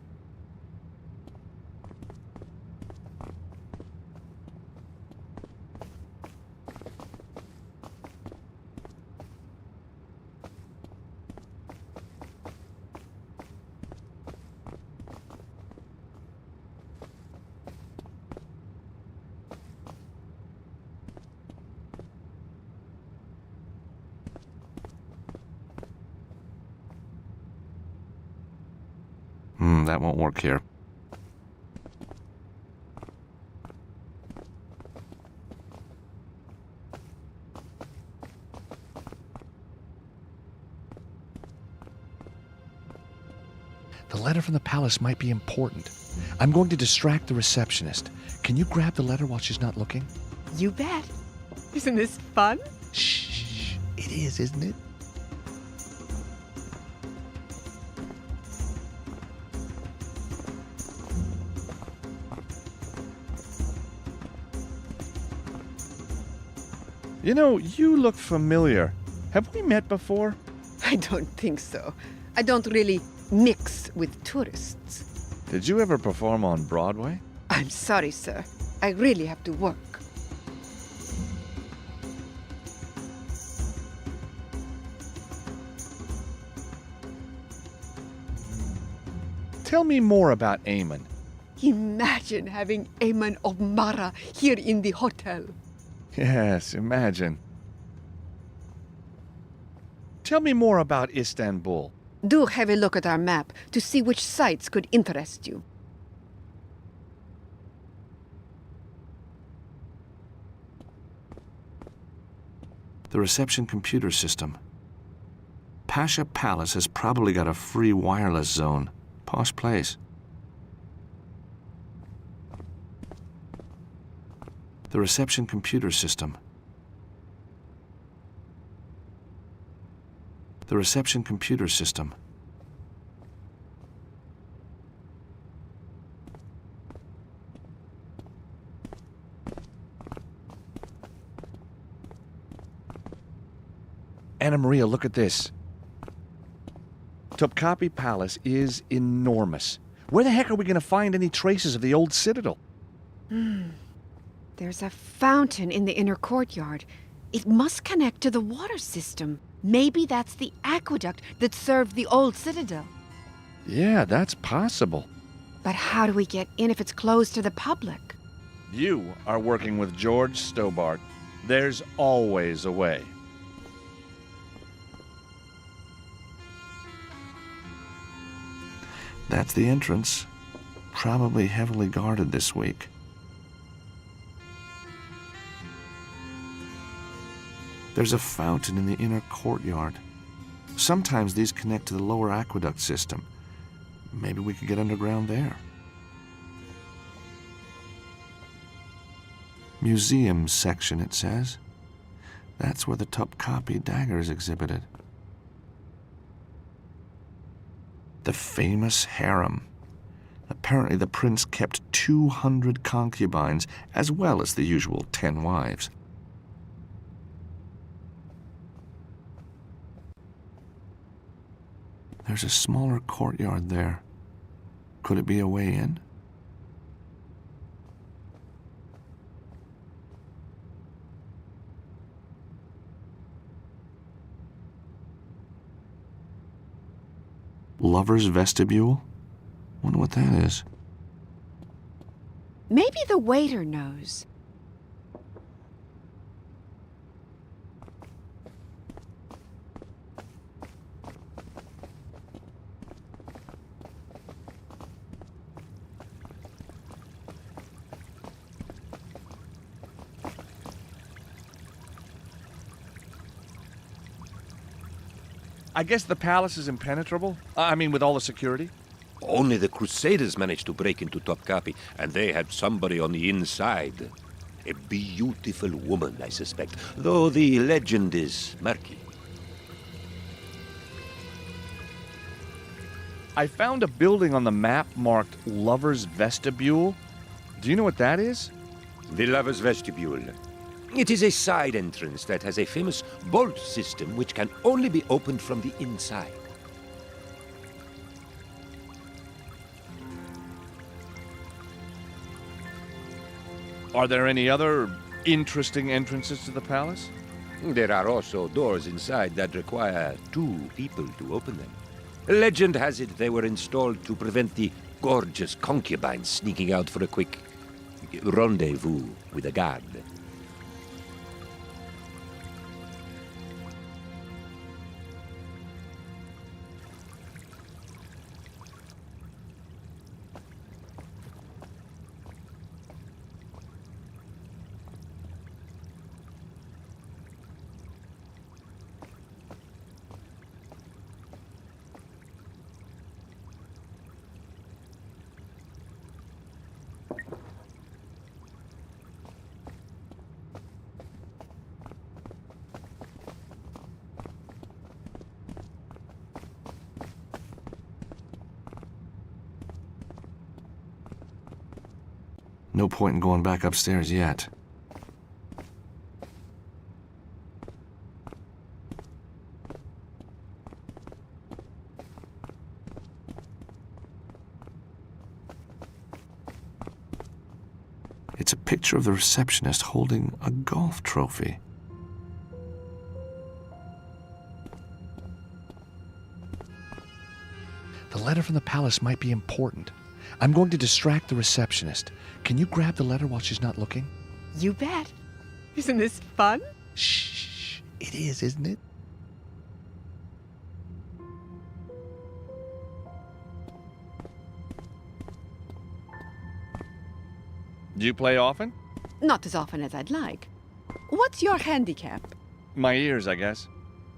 that won't work here. The letter from the palace might be important. I'm going to distract the receptionist. Can you grab the letter while she's not looking? You bet. Isn't this fun? Shh. It is, isn't it? You know, you look familiar. Have we met before? I don't think so. I don't really mix with tourists. Did you ever perform on Broadway? I'm sorry, sir. I really have to work. Tell me more about Eamon. Imagine having Eamon O'Mara here in the hotel. Yes, imagine. Tell me more about Istanbul. Do have a look at our map to see which sites could interest you. The reception computer system. Pasha Palace has probably got a free wireless zone. Posh place. The reception computer system. The reception computer system. Anna Maria, look at this. Topkapi Palace is enormous. Where the heck are we going to find any traces of the old citadel? There's a fountain in the inner courtyard. It must connect to the water system. Maybe that's the aqueduct that served the old citadel. Yeah, that's possible. But how do we get in if it's closed to the public? You are working with George Stobart. There's always a way. That's the entrance. Probably heavily guarded this week. There's a fountain in the inner courtyard. Sometimes these connect to the lower aqueduct system. Maybe we could get underground there. Museum section, it says. That's where the Topkapi dagger is exhibited. The famous harem. Apparently the prince kept 200 concubines, as well as the usual 10 wives. There's a smaller courtyard there. Could it be a way in? Lover's vestibule? Wonder what that is. Maybe the waiter knows. I guess the palace is impenetrable? I mean, with all the security? Only the Crusaders managed to break into Topkapi, and they had somebody on the inside. A beautiful woman, I suspect, though the legend is murky. I found a building on the map marked Lover's Vestibule. Do you know what that is? The Lover's Vestibule. It is a side entrance that has a famous bolt system which can only be opened from the inside. Are there any other interesting entrances to the palace? There are also doors inside that require 2 people to open them. Legend has it they were installed to prevent the gorgeous concubines sneaking out for a quick rendezvous with a guard. No point in going back upstairs yet. It's a picture of the receptionist holding a golf trophy. The letter from the palace might be important. I'm going to distract the receptionist. Can you grab the letter while she's not looking? You bet. Isn't this fun? Shh. It is, isn't it? Do you play often? Not as often as I'd like. What's your handicap? My ears, I guess.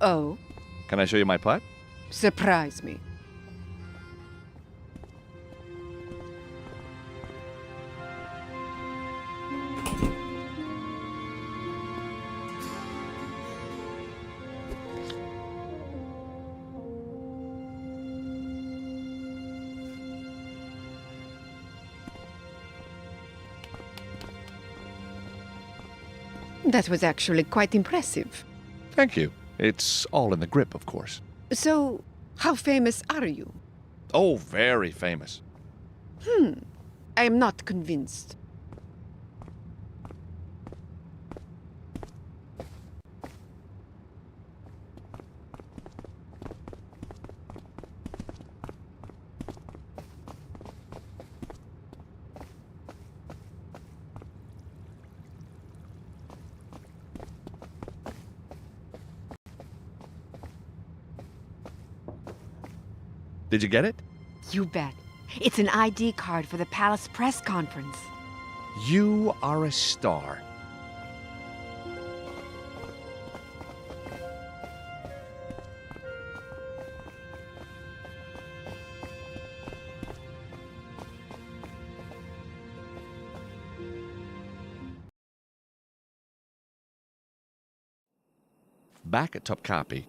Oh, Can I show you my putt? surprise me. That was actually quite impressive. Thank you. It's all in the grip, of course. So, how famous are you? Oh, very famous. I am not convinced. Did you get it? You bet. It's an ID card for the palace press conference. You are a star. Back at Topkapi,